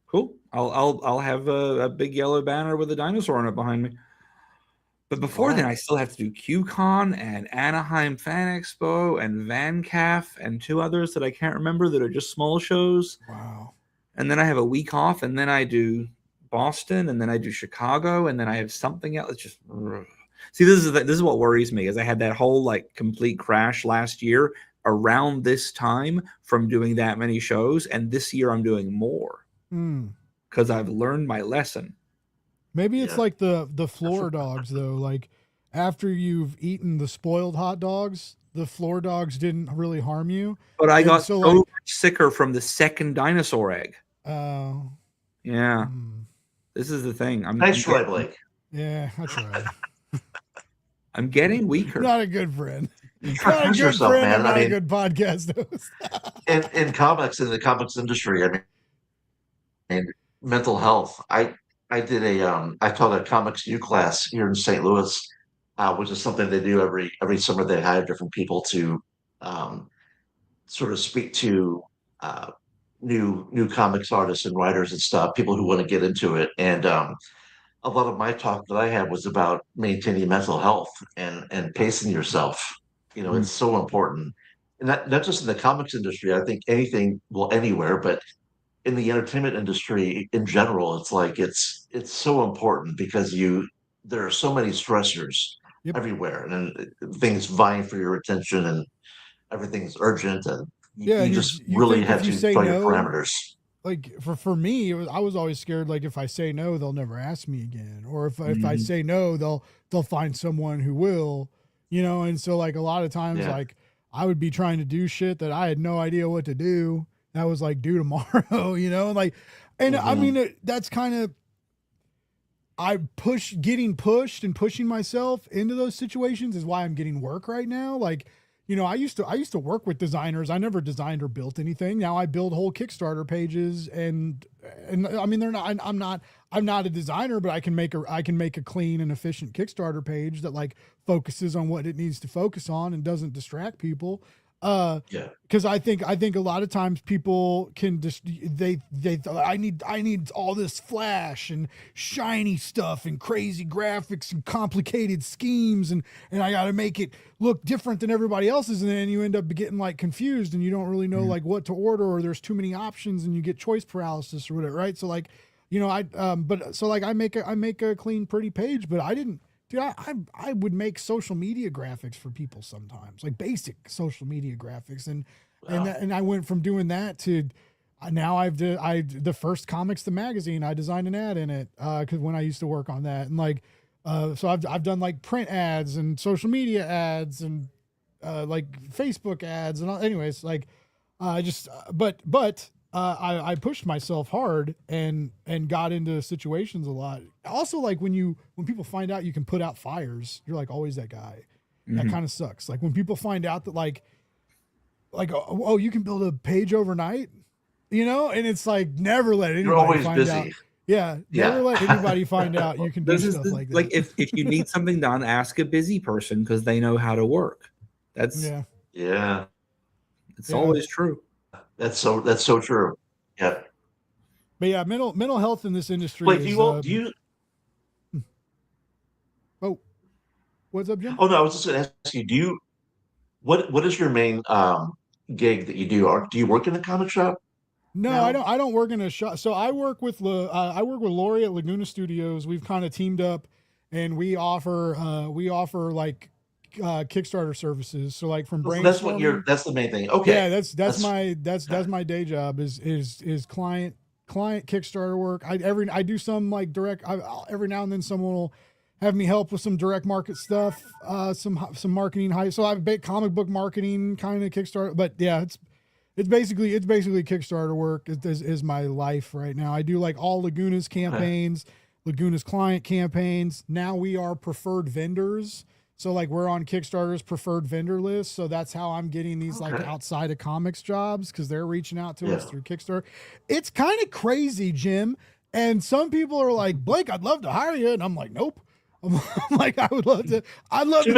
Cool. I'll have a big yellow banner with a dinosaur on it behind me. But before then, Alright. I still have to do QCon and Anaheim Fan Expo and VanCaf and two others that I can't remember that are just small shows. Wow. And then I have a week off, and then I do Boston, and then I do Chicago, and then I have something else. It's just see, this is what worries me is I had that whole like complete crash last year around this time from doing that many shows, and this year I'm doing more because I've learned my lesson. Maybe it's Yeah. like the floor dogs though. Like after you've eaten the spoiled hot dogs, the floor dogs didn't really harm you. But I And got so, so like- much sicker from the second dinosaur egg. Oh, Yeah, this is the thing. Thanks, Troy Blake. yeah, that's right. I'm getting weaker. Not a good friend. You Not gotta a push good yourself, friend. man. And not I a mean, good podcast host. in comics, in the comics industry, I mean, mental health. I did I taught a comics U class here in St. Louis, which is something they do every summer. They hire different people to um, sort of speak to uh, new comics artists and writers and stuff, people who want to get into it. And a lot of my talk that I had was about maintaining mental health and pacing yourself. You know, it's so important, and not just in the comics industry. I think anything, well, anywhere, but in the entertainment industry in general, it's like it's so important because there are so many stressors Yep. everywhere, and things vying for your attention, and everything's urgent, and Yeah, you and just you really think have if you to say draw your no, parameters. like for me, I was always scared. Like if I say no, they'll never ask me again, or if I say no, they'll find someone who will, And so like a lot of times, Yeah. like I would be trying to do shit that I had no idea what to do. That was like due tomorrow, and I mean that's kind of getting pushed and pushing myself into those situations is why I'm getting work right now. Like, I used to work with designers. I never designed or built anything. Now I build whole Kickstarter pages and I mean, I'm not a designer, but I can make a clean and efficient Kickstarter page that like focuses on what it needs to focus on and doesn't distract people. Yeah. Because I think a lot of times people can just I need all this flash and shiny stuff and crazy graphics and complicated schemes and I got to make it look different than everybody else's, and then you end up getting like confused and you don't really know like what to order, or there's too many options and you get choice paralysis or whatever, right? So like I make a clean pretty page, but I didn't. Dude, I would make social media graphics for people sometimes, like basic social media graphics, and I went from doing that to now the first Comics the magazine, I designed an ad in it because when I used to work on that, and like so I've done like print ads and social media ads and Facebook ads and all. Anyways, like I just I pushed myself hard and got into situations a lot. Also, like when people find out you can put out fires, you're like always that guy. That kind of sucks. Like when people find out that like oh, you can build a page overnight, and it's like never let You're anybody always find busy. out. Yeah, Yeah. never let anybody find out you can do stuff like that. Like if you need something done, ask a busy person because they know how to work. That's Yeah. It's always true. That's so true. Yeah. But yeah, mental health in this industry. Blake, is, do you? Oh, what's up, Jim? Oh no, I was just going to ask you. Do you? What is your main gig that you do? Or do you work in a comic shop? No, No? I don't work in a shop. So I work with Lori at Laguna Studios. We've kind of teamed up, and we offer like Kickstarter services. So like from brainstorming. That's what that's the main thing. Okay. Yeah, that's my day job is client Kickstarter work. I do some like direct. Every now and then someone will have me help with some direct market stuff, some marketing hype. So I've been comic book marketing kind of Kickstarter, but yeah, it's basically Kickstarter work is my life right now. I do like all Laguna's campaigns, Laguna's client campaigns. Now we are preferred vendors. So like we're on Kickstarter's preferred vendor list. So that's how I'm getting these like outside of comics jobs because they're reaching out to us through Kickstarter. It's kind of crazy, Jim. And some people are like, Blake, I'd love to hire you. And I'm like, nope. I'm like, I'd love to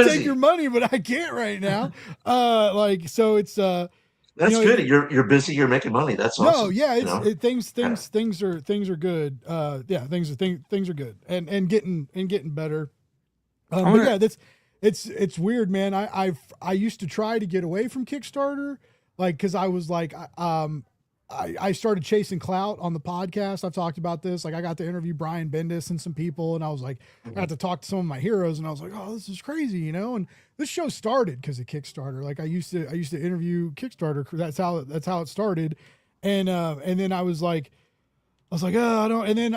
take your money, but I can't right now. So it's that's good. You're busy. You're making money. That's awesome. No, yeah, things are good. Things are good and getting better. But yeah, it's weird, man. I used to try to get away from Kickstarter, like because I was like, I started chasing clout on the podcast. I've talked about this. Like I got to interview Brian Bendis and some people, and I was like, I got to talk to some of my heroes, and I was like, oh, this is crazy, And this show started because of Kickstarter. Like I used to interview Kickstarter. That's how it started, and then I was like, oh, I don't. And then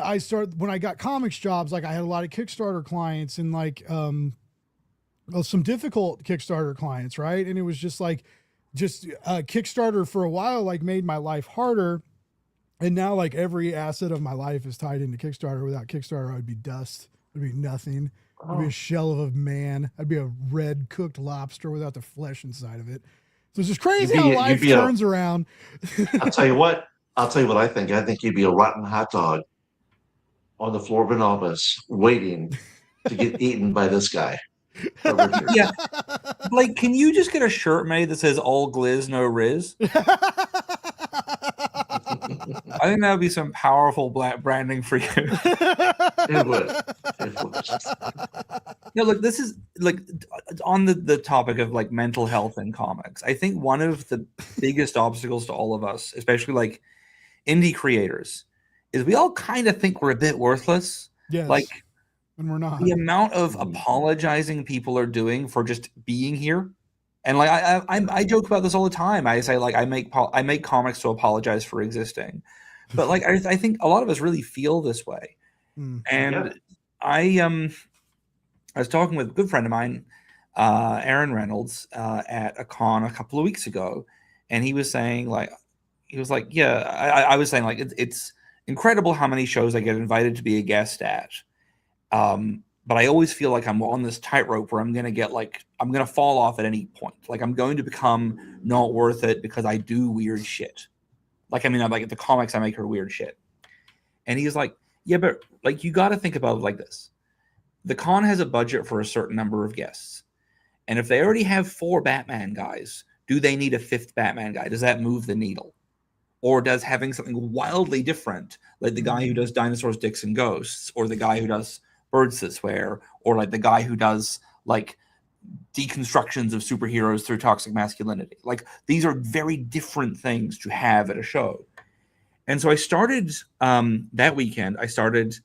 when I got comics jobs, like I had a lot of Kickstarter clients and like some difficult Kickstarter clients, right? And it was just Kickstarter for a while like made my life harder, and now like every asset of my life is tied into Kickstarter. Without Kickstarter, I would be dust. I'd be nothing. I'd be a shell of a man. I'd be a red cooked lobster without the flesh inside of it. So it's just crazy how life turns around. I'll tell you what I think. I think you'd be a rotten hot dog on the floor of an office waiting to get eaten by this guy. Yeah. Blake, can you just get a shirt made that says all glizz, no riz? I think that would be some powerful branding for you. It would. No, look, this is like on the topic of like mental health in comics. I think one of the biggest obstacles to all of us, especially like indie creators, is we all kind of think we're a bit worthless. Yes. Like, and we're not. The amount of apologizing people are doing for just being here, and like I joke about this all the time. I say like I make comics to apologize for existing, but like I think a lot of us really feel this way. And I was talking with a good friend of mine, Aaron Reynolds, at a con a couple of weeks ago, and he was saying like I was saying like it's incredible how many shows I get invited to be a guest at. But I always feel like I'm on this tightrope where I'm going to fall off at any point. Like I'm going to become not worth it because I do weird shit. Like, I mean, I'm like the comics I make are weird shit. And he's like, yeah, but like, you got to think about it like this. The con has a budget for a certain number of guests. And if they already have 4 Batman guys, do they need a 5th Batman guy? Does that move the needle? Or does having something wildly different, like the guy who does Dinosaurs, Dicks, and Ghosts, or the guy who does Birds That Swear, or like the guy who does like deconstructions of superheroes through toxic masculinity. Like these are very different things to have at a show. And so I started that weekend, I started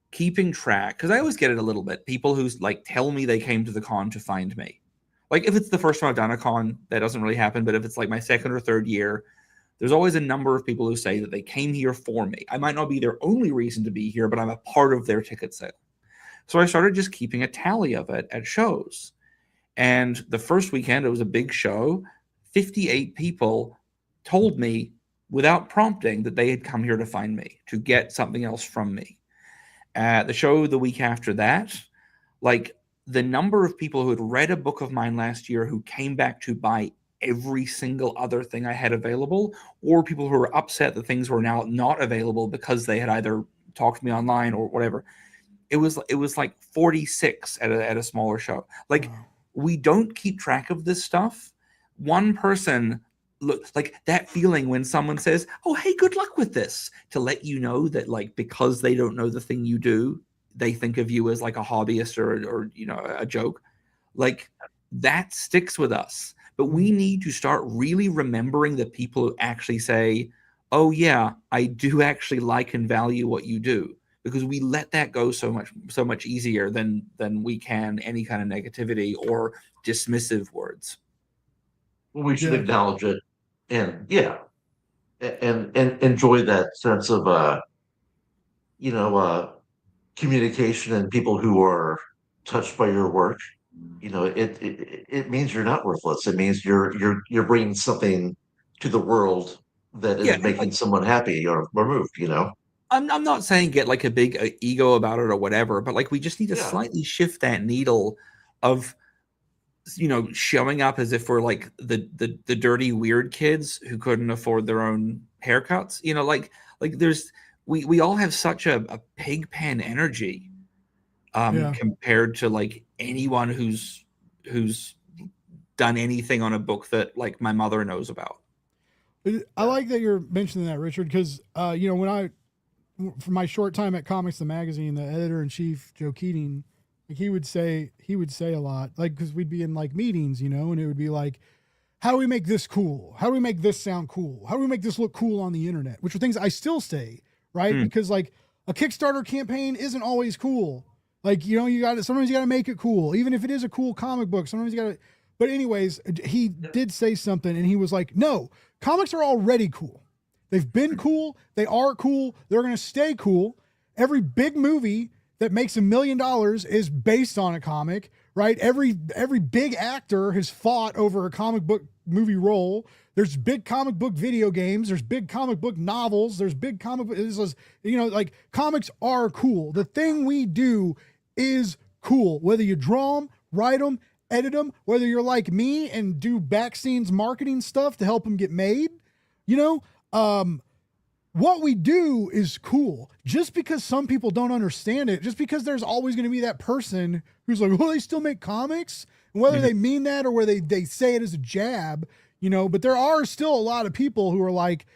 keeping track, because I always get it a little bit. People who like tell me they came to the con to find me. Like if it's the first time I've done a con, that doesn't really happen. But if it's like my second or third year, there's always a number of people who say that they came here for me. I might not be their only reason to be here, but I'm a part of their ticket sale. So I started just keeping a tally of it at shows. And the first weekend, it was a big show. 58 people told me without prompting that they had come here to find me, to get something else from me. At the show the week after that, like the number of people who had read a book of mine last year who came back to buy every single other thing I had available, or people who were upset that things were now not available because they had either talked to me online or whatever. It was like 46 at a smaller show. Like, we don't keep track of this stuff. One person, look, like that feeling when someone says, "Oh, hey, good luck with this," to let you know that, like, because they don't know the thing you do, they think of you as like a hobbyist or you know, a joke. Like, that sticks with us. But we need to start really remembering the people who actually say, "Oh yeah, I do actually like and value what you do," because we let that go so much easier than we can any kind of negativity or dismissive words. Well, we should acknowledge it, and and enjoy that sense of you know communication and people who are touched by your work. You know, it means you're not worthless. It means you're bringing something to the world that Yeah, is making someone happy or moved. You know. I'm not saying get like a big ego about it or whatever, but like we just need to Yeah. slightly shift that needle of, you know, showing up as if we're like the dirty weird kids who couldn't afford their own haircuts. You know, like there's we all have such a pig pen energy compared to like anyone who's done anything on a book that like my mother knows about. I like that you're mentioning that, Richard, because you know, when I, for my short time at Comics the Magazine, the editor-in-chief Joe Keating, like he would say a lot, like, because we'd be in like meetings, you know, and it would be like, how do we make this cool? How do we make this sound cool? How do we make this look cool on the internet? Which are things I still say, right? Because like a Kickstarter campaign isn't always cool. Like, you know, sometimes you got to make it cool, even if it is a cool comic book. Sometimes you got to. But anyways, he did say something, and he was like, "No, comics are already cool. They've been cool. They are cool. They're going to stay cool. Every big movie that makes $1 million is based on a comic, right? Every big actor has fought over a comic book movie role. There's big comic book video games. There's big comic book novels. There's big comic book, you know, like comics are cool. The thing we do is cool. Whether you draw them, write them, edit them, whether you're like me and do back scenes marketing stuff to help them get made, you know, what we do is cool. Just because some people don't understand it, just because there's always going to be that person who's like, well, they still make comics, and whether they mean that or whether they say it as a jab, you know, but there are still a lot of people who are like,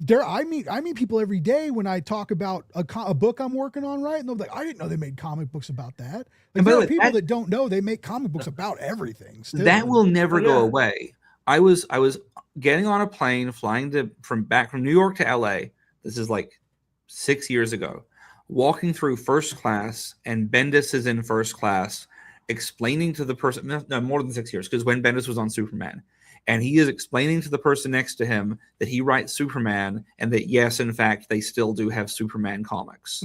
I meet people every day when I talk about a book I'm working on, right? And they're like, I didn't know they made comic books about that. Like, there are people that don't know they make comic books about everything. Still. That will never go away. I was getting on a plane flying from New York to LA. This is like 6 years ago. Walking through first class, and Bendis is in first class, explaining to the person, no, more than 6 years, because when Bendis was on Superman, and he is explaining to the person next to him that he writes Superman, and that yes, in fact, they still do have Superman comics.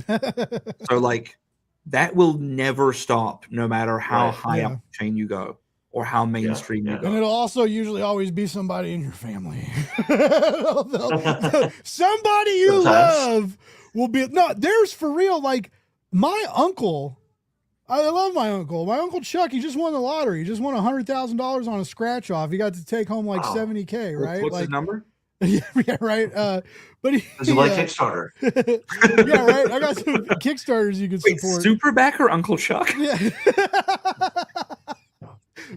So like that will never stop, no matter how high up the chain you go or how mainstream you go. And it'll also usually always be somebody in your family. Somebody you love will be, no, there's for real, like my uncle. I love my uncle. My uncle Chuck, he just won the lottery. He just won $100,000 on a scratch off. He got to take home like $70K, right? What's like, his number? Yeah, right. But does he like Kickstarter? Yeah, right. I got some Kickstarters you can support. Superback or Uncle Chuck? Yeah.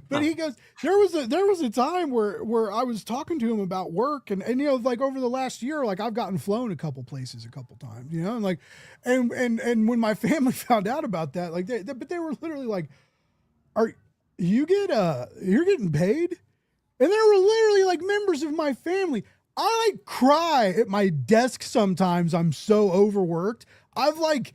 But he goes, there was a time where I was talking to him about work and you know, like over the last year, like I've gotten flown a couple places a couple times, you know, and like, and when my family found out about that, like but they were literally like, you're getting paid? And they were literally like members of my family. I like cry at my desk sometimes. I'm so overworked. I've like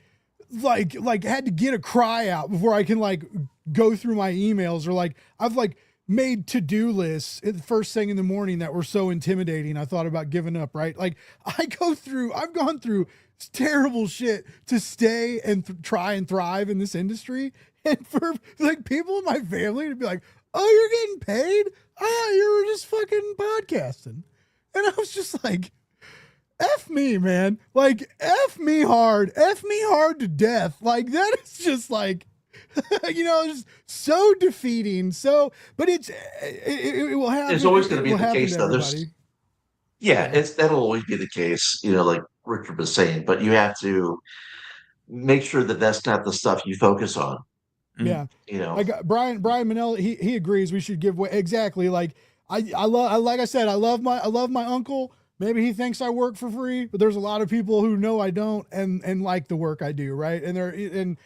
had to get a cry out before I can like go through my emails, or like I've like made to-do lists the first thing in the morning that were so intimidating I thought about giving up, right? Like I've gone through terrible shit to stay and try and thrive in this industry. And for like people in my family to be like, oh, you're getting paid? I thought you were just fucking podcasting. And I was just like, F me, man. Like, F me hard to death. Like, that is just like, just so defeating. So, but it will happen. It's always going to be the case, though. That'll always be the case, like Richard was saying, but you have to make sure that that's not the stuff you focus on. Yeah. Like Brian Manelli, he agrees we should give way. Exactly. Like I love my uncle. Maybe he thinks I work for free, but there's a lot of people who know I don't and like the work I do. Right. And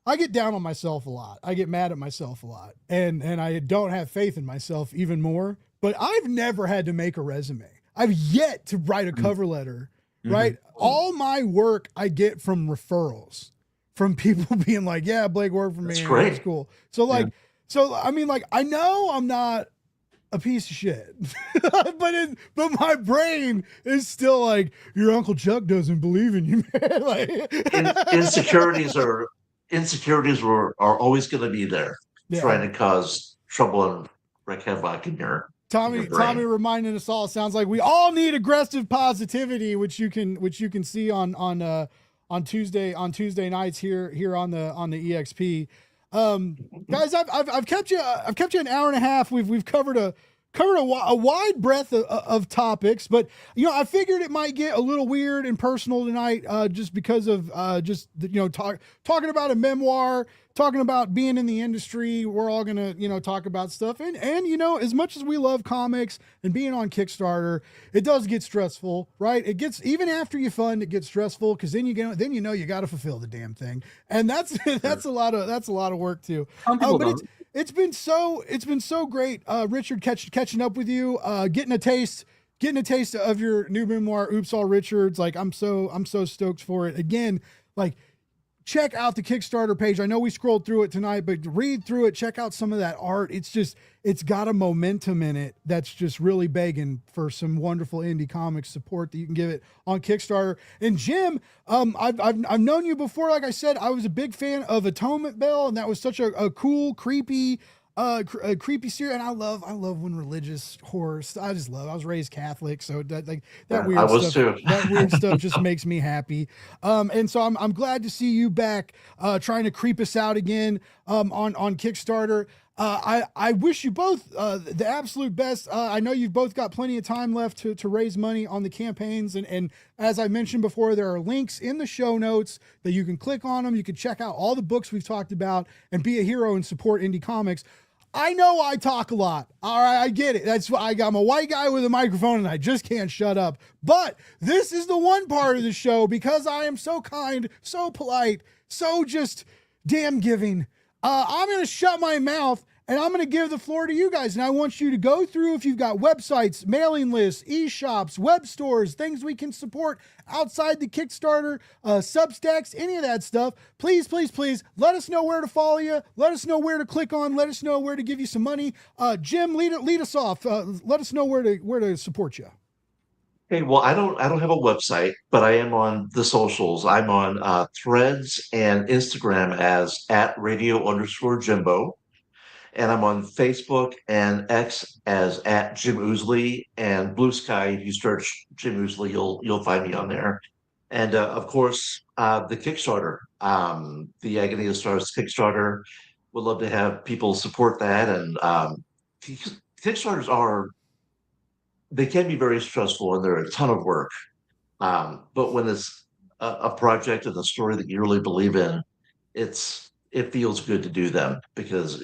I get down on myself a lot. I get mad at myself a lot and I don't have faith in myself even more, but I've never had to make a resume. I've yet to write a cover letter, right? All my work I get from referrals, from people being like, yeah, Blake worked for me. That's great. It's cool. So I know I'm not a piece of shit, but my brain is still like, your Uncle Chuck doesn't believe in you, man. Like, insecurities are always going to be there, trying to cause trouble and wreak havoc in your Tommy reminding us all, sounds like we all need aggressive positivity, which you can see on Tuesday nights here on the EXP. Guys, I've kept you an hour and a half. We've covered a wide breadth of topics, but I figured it might get a little weird and personal tonight, just because of talking about a memoir, talking about being in the industry. We're all gonna talk about stuff, and as much as we love comics and being on Kickstarter, it does get stressful, right? It gets, even after you fund, it gets stressful because then you got to fulfill the damn thing, and that's a lot of work too. But it's been so great, Richard, catching up with you, getting a taste of your new memoir, Oops All Richards. Like, I'm so stoked for it. Again, like, check out the Kickstarter page. I know we scrolled through it tonight, but read through it, check out some of that art. It's got a momentum in it that's just really begging for some wonderful indie comics support that you can give it on Kickstarter. And Jim, I've known you before. Like I said, I was a big fan of Atonement Bell, and that was such a cool, creepy series. And I love when religious horror, I was raised Catholic, so that weird stuff just makes me happy. And so I'm glad to see you back, trying to creep us out again, on Kickstarter. I wish you both the absolute best. I know you've both got plenty of time left to raise money on the campaigns. And as I mentioned before, there are links in the show notes that you can click on them. You can check out all the books we've talked about and be a hero and support indie comics. I know I talk a lot. All right, I get it. That's why I'm a white guy with a microphone and I just can't shut up. But this is the one part of the show, because I am so kind, so polite, so just damn giving. I'm going to shut my mouth and I'm going to give the floor to you guys. And I want you to go through, if you've got websites, mailing lists, e-shops, web stores, things we can support outside the Kickstarter, Substacks, any of that stuff. Please, please, please let us know where to follow you. Let us know where to click on. Let us know where to give you some money. Jim, lead us off. Let us know where to support you. Hey, well, I don't have a website, but I am on the socials. I'm on Threads and Instagram as @radio_Jimbo. And I'm on Facebook and X as @Jim Ousley, and Blue Sky. If you search Jim Ousley, you'll find me on there. And of course, the Kickstarter, the Agony of Stars Kickstarter. Would love to have people support that. And Kickstarters they can be very stressful and they're a ton of work. But when it's a project and a story that you really believe in, it feels good to do them, because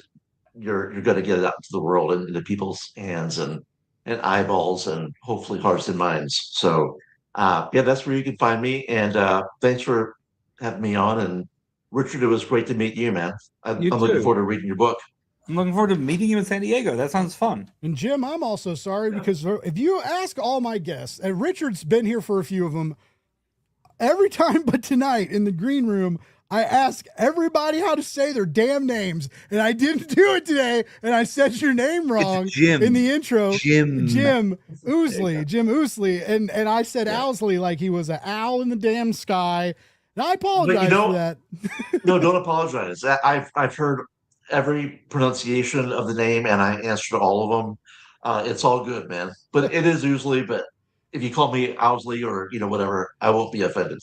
you're going to get it out into the world and into people's hands and eyeballs and hopefully hearts and minds. So that's where you can find me. And thanks for having me on. And Richard, it was great to meet you, man. I'm looking forward to reading your book. I'm looking forward to meeting you in San Diego. That sounds fun. And Jim, I'm also sorry, because if you ask all my guests, and Richard's been here for a few of them, every time but tonight in the green room, I ask everybody how to say their damn names, and I didn't do it today, and I said your name wrong in the intro. Jim Ousley, and I said Ousley like he was an owl in the damn sky, and I apologize for that. No, don't apologize. I've heard every pronunciation of the name, and I answer to all of them. It's all good, man. But it is usually. But if you call me Ousley or whatever, I won't be offended.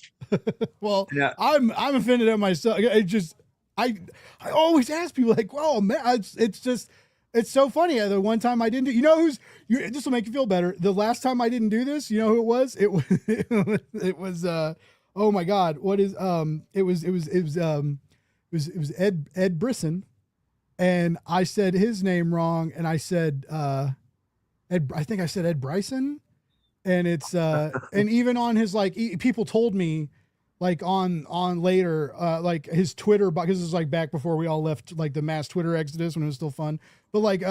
Well, Yeah. I'm offended at myself. It just I I always ask people like, "Oh man, it's just it's so funny." The one time I didn't do, this will make you feel better. The last time I didn't do this, you know who it was? It was oh my god, what is it was Ed Brisson, and I said his name wrong, and I said I think I said Ed Bryson, and it's and even on his people told me like on later like his Twitter, because this is like back before we all left like the mass Twitter exodus when it was still fun, but like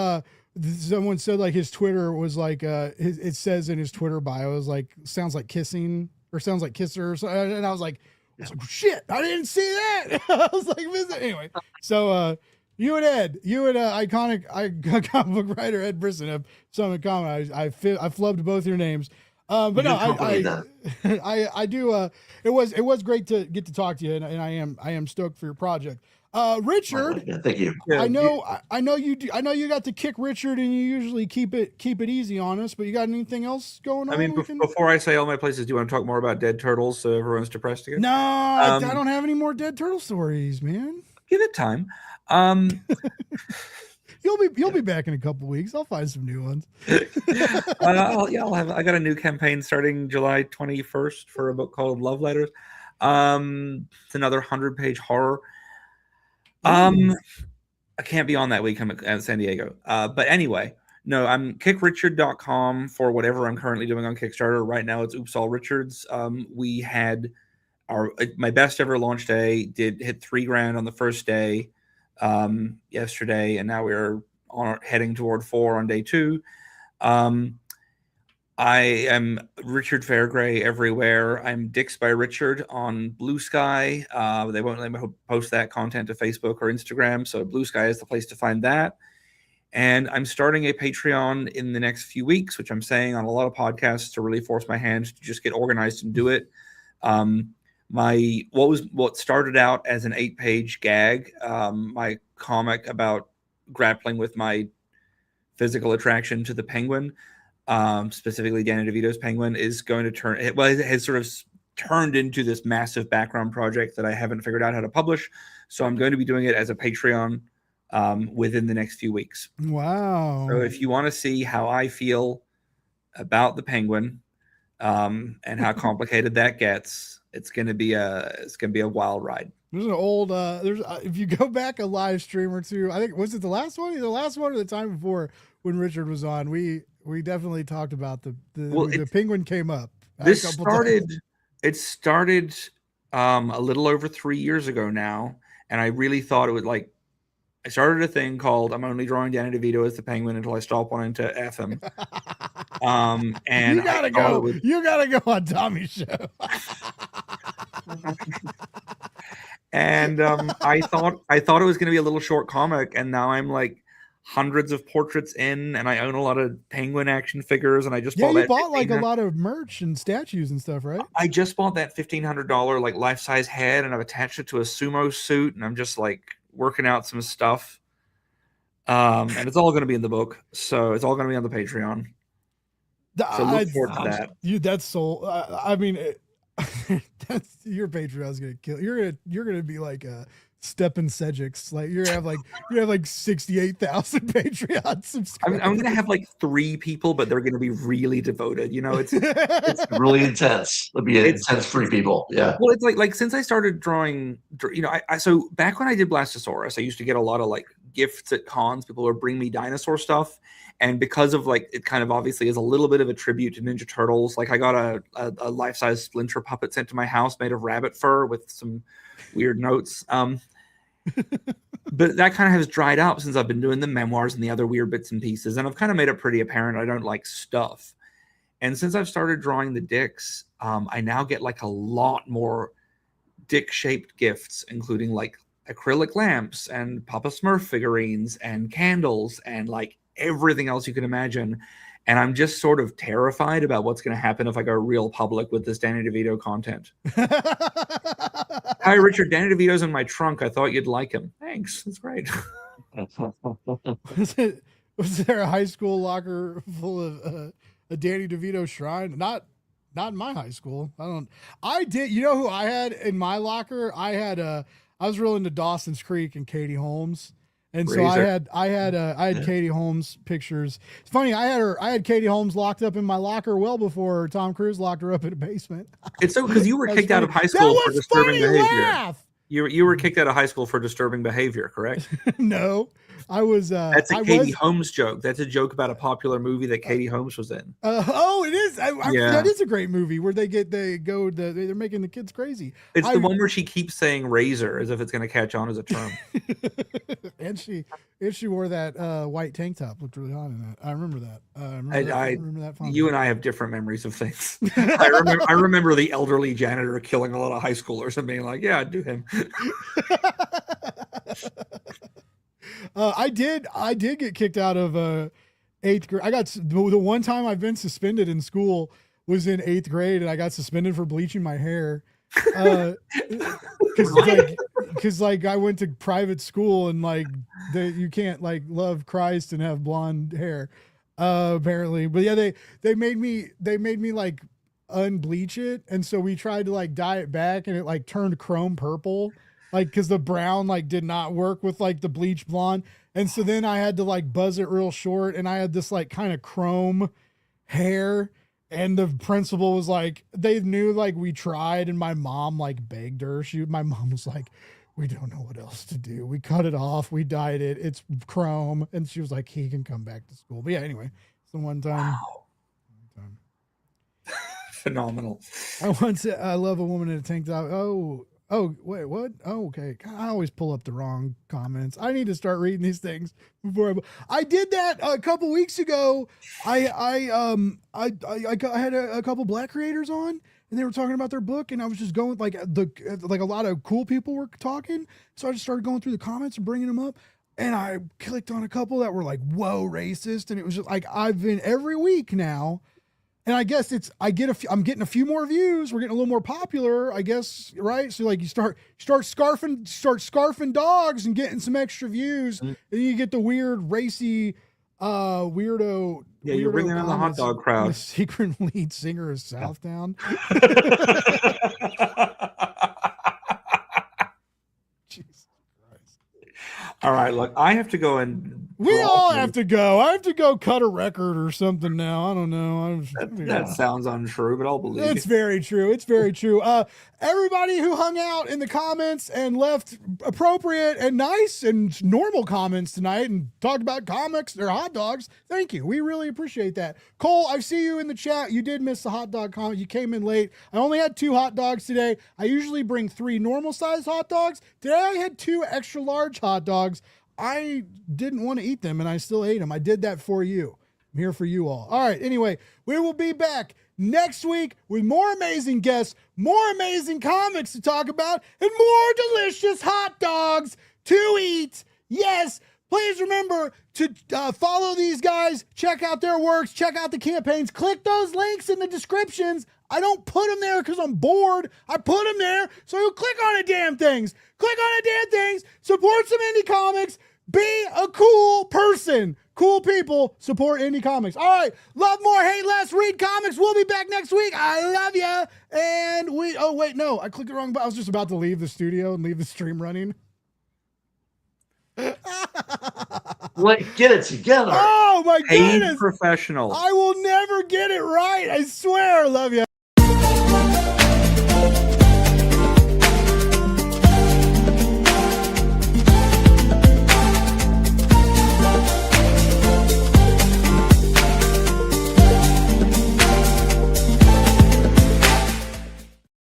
someone said like his Twitter was like it says in his Twitter bio, it was like sounds like kissing or sounds like kisser or something, and I was like shit, I didn't see that. I was like anyway, so you and iconic comic book writer Ed Brisson have something in common. I flubbed both your names. But no, I do. It was great to get to talk to you, and I am stoked for your project. Richard, Yeah, thank you. I know you do. I know you got to kick Richard, and you usually keep it easy on us. But you got anything else going on? I mean, before I say all my places, do you want to talk more about dead turtles so everyone's depressed again? No, I don't have any more dead turtle stories, man. Give it time. You'll be back in a couple weeks. I'll find some new ones. I got a new campaign starting July 21st for a book called Love Letters. It's another 100-page horror. I can't be on that week. I'm at San Diego. But anyway, no, I'm kickrichard.com for whatever I'm currently doing on Kickstarter. Right now it's Oops All Richards. We had my best ever launch day, did hit $3,000 on the first day. Yesterday, and now we're heading toward 4 on day 2. I am Richard Fairgray everywhere. I'm Dix by Richard on Blue Sky. They won't let me post that content to Facebook or Instagram, so Blue Sky is the place to find that. And I'm starting a Patreon in the next few weeks, which I'm saying on a lot of podcasts to really force my hand to just get organized and do it. What started out as an 8-page gag, my comic about grappling with my physical attraction to the penguin, specifically Danny DeVito's Penguin, is going to it has sort of turned into this massive background project that I haven't figured out how to publish. So I'm going to be doing it as a Patreon within the next few weeks. Wow. So if you want to see how I feel about the penguin and how complicated that gets, it's gonna be a wild ride. There's an old if you go back a live stream or two, I think was it the last one? The last one or the time before when Richard was on, we definitely talked about the penguin came up. It started a little over 3 years ago now, and I really thought it would I started a thing called I'm only drawing Danny DeVito as the penguin until I stop wanting to F him. And you gotta go on Tommy's show. And I thought it was going to be a little short comic, and now I'm like hundreds of portraits in, and I own a lot of penguin action figures, and I just bought like a lot of merch and statues and stuff, right? I just bought that $1,500 like life-size head, and I've attached it to a sumo suit, and I'm just like working out some stuff. And it's all going to be in the book, so it's all going to be on the Patreon. So look forward to that. That's so. I mean, that's your Patreon's gonna kill. You're gonna be like a Stepan Sejic. Like you have like 68,000 Patreon subscribers. I'm gonna have like 3 people, but they're gonna be really devoted. It's really intense. It'll be intense 3 people. Yeah. Well, it's like since I started drawing, so back when I did Blastosaurus, I used to get a lot of like gifts at cons. People would bring me dinosaur stuff. And because of it kind of obviously is a little bit of a tribute to Ninja Turtles. Like I got a life-size Splinter puppet sent to my house made of rabbit fur with some weird notes. But that kind of has dried up since I've been doing the memoirs and the other weird bits and pieces. And I've kind of made it pretty apparent I don't like stuff. And since I've started drawing the dicks, I now get like a lot more dick-shaped gifts, including like acrylic lamps and Papa Smurf figurines and candles and like everything else you can imagine. And I'm just sort of terrified about what's going to happen if I go real public with this Danny DeVito content. Hi, Richard. Danny DeVito's in my trunk. I thought you'd like him. Thanks. That's great. Was there a high school locker full of a Danny DeVito shrine? Not in my high school. I did. You know who I had in my locker? I was real into Dawson's Creek and Katie Holmes. And so I had Katie Holmes pictures. It's funny. I had Katie Holmes locked up in my locker well before Tom Cruise locked her up in a basement. It's so because you were kicked out of high school for disturbing behavior. Laugh. You were kicked out of high school for disturbing behavior, correct? No, I was. That's a Katie Holmes joke. That's a joke about a popular movie that Katie Holmes was in. It is. That is a great movie where they're making the kids crazy. It's the one where she keeps saying razor as if it's going to catch on as a term. and she wore that white tank top, looked really hot in that. I remember that. I remember that. You and I have different memories of things. I remember the elderly janitor killing a lot of high schoolers and being like, "Yeah, I'd do him." I did get kicked out of 8th grade. I got the one time I've been suspended in school was in 8th grade, and I got suspended for bleaching my hair. Because I went to private school and you can't love Christ and have blonde hair, apparently. But yeah, they made me unbleach it, and so we tried to dye it back, and it turned chrome purple. Because the brown did not work with the bleach blonde, and so then I had to buzz it real short, and I had this kind of chrome hair, and the principal was they knew we tried, and my mom begged her. My mom was like, "We don't know what else to do. We cut it off, we dyed it. It's chrome," and she was like, "He can come back to school." But yeah, anyway, so one time. Wow. Phenomenal. I love a woman in a tank top. Oh, wait, what? Oh, okay. God, I always pull up the wrong comments. I need to start reading these things before I did that a couple weeks ago. I had a couple Black creators on, and they were talking about their book, and I was just going a lot of cool people were talking. So I just started going through the comments and bringing them up, and I clicked on a couple that were whoa, racist. And it was just I've been every week now. And I guess I'm getting a few more views. We're getting a little more popular, I guess, right? So you start scarfing dogs and getting some extra views, and you get the weird racy weirdo. Yeah, you're bringing in the hot dog crowd. The secret lead singer of Southtown. Jesus Christ! All right, look, I have to go and. We all have to go. I have to go cut a record or something now. I don't know. That sounds untrue, but I'll believe it. It's very true. It's very true. Everybody who hung out in the comments and left appropriate and nice and normal comments tonight and talked about comics or hot dogs, thank you. We really appreciate that. Cole, I see you in the chat. You did miss the hot dog comment. You came in late. I only had 2 hot dogs today. I usually bring 3 normal size hot dogs. Today I had 2 extra large hot dogs. I didn't want to eat them, and I still ate them. I did that for you. I'm here for you all. All right. Anyway, we will be back next week with more amazing guests, more amazing comics to talk about, and more delicious hot dogs to eat. Yes. Please remember to follow these guys, check out their works, check out the campaigns, click those links in the descriptions. I don't put them there because I'm bored. I put them there so you click on the damn things. Click on the damn things. Support some indie comics. Be a cool person. Cool people support indie comics. All right. Love more, hate less, read comics. We'll be back next week. I love you. And I clicked the wrong button. I was just about to leave the studio and leave the stream running. Get it together. Oh my goodness. Paid professional. I will never get it right. I swear. I love you.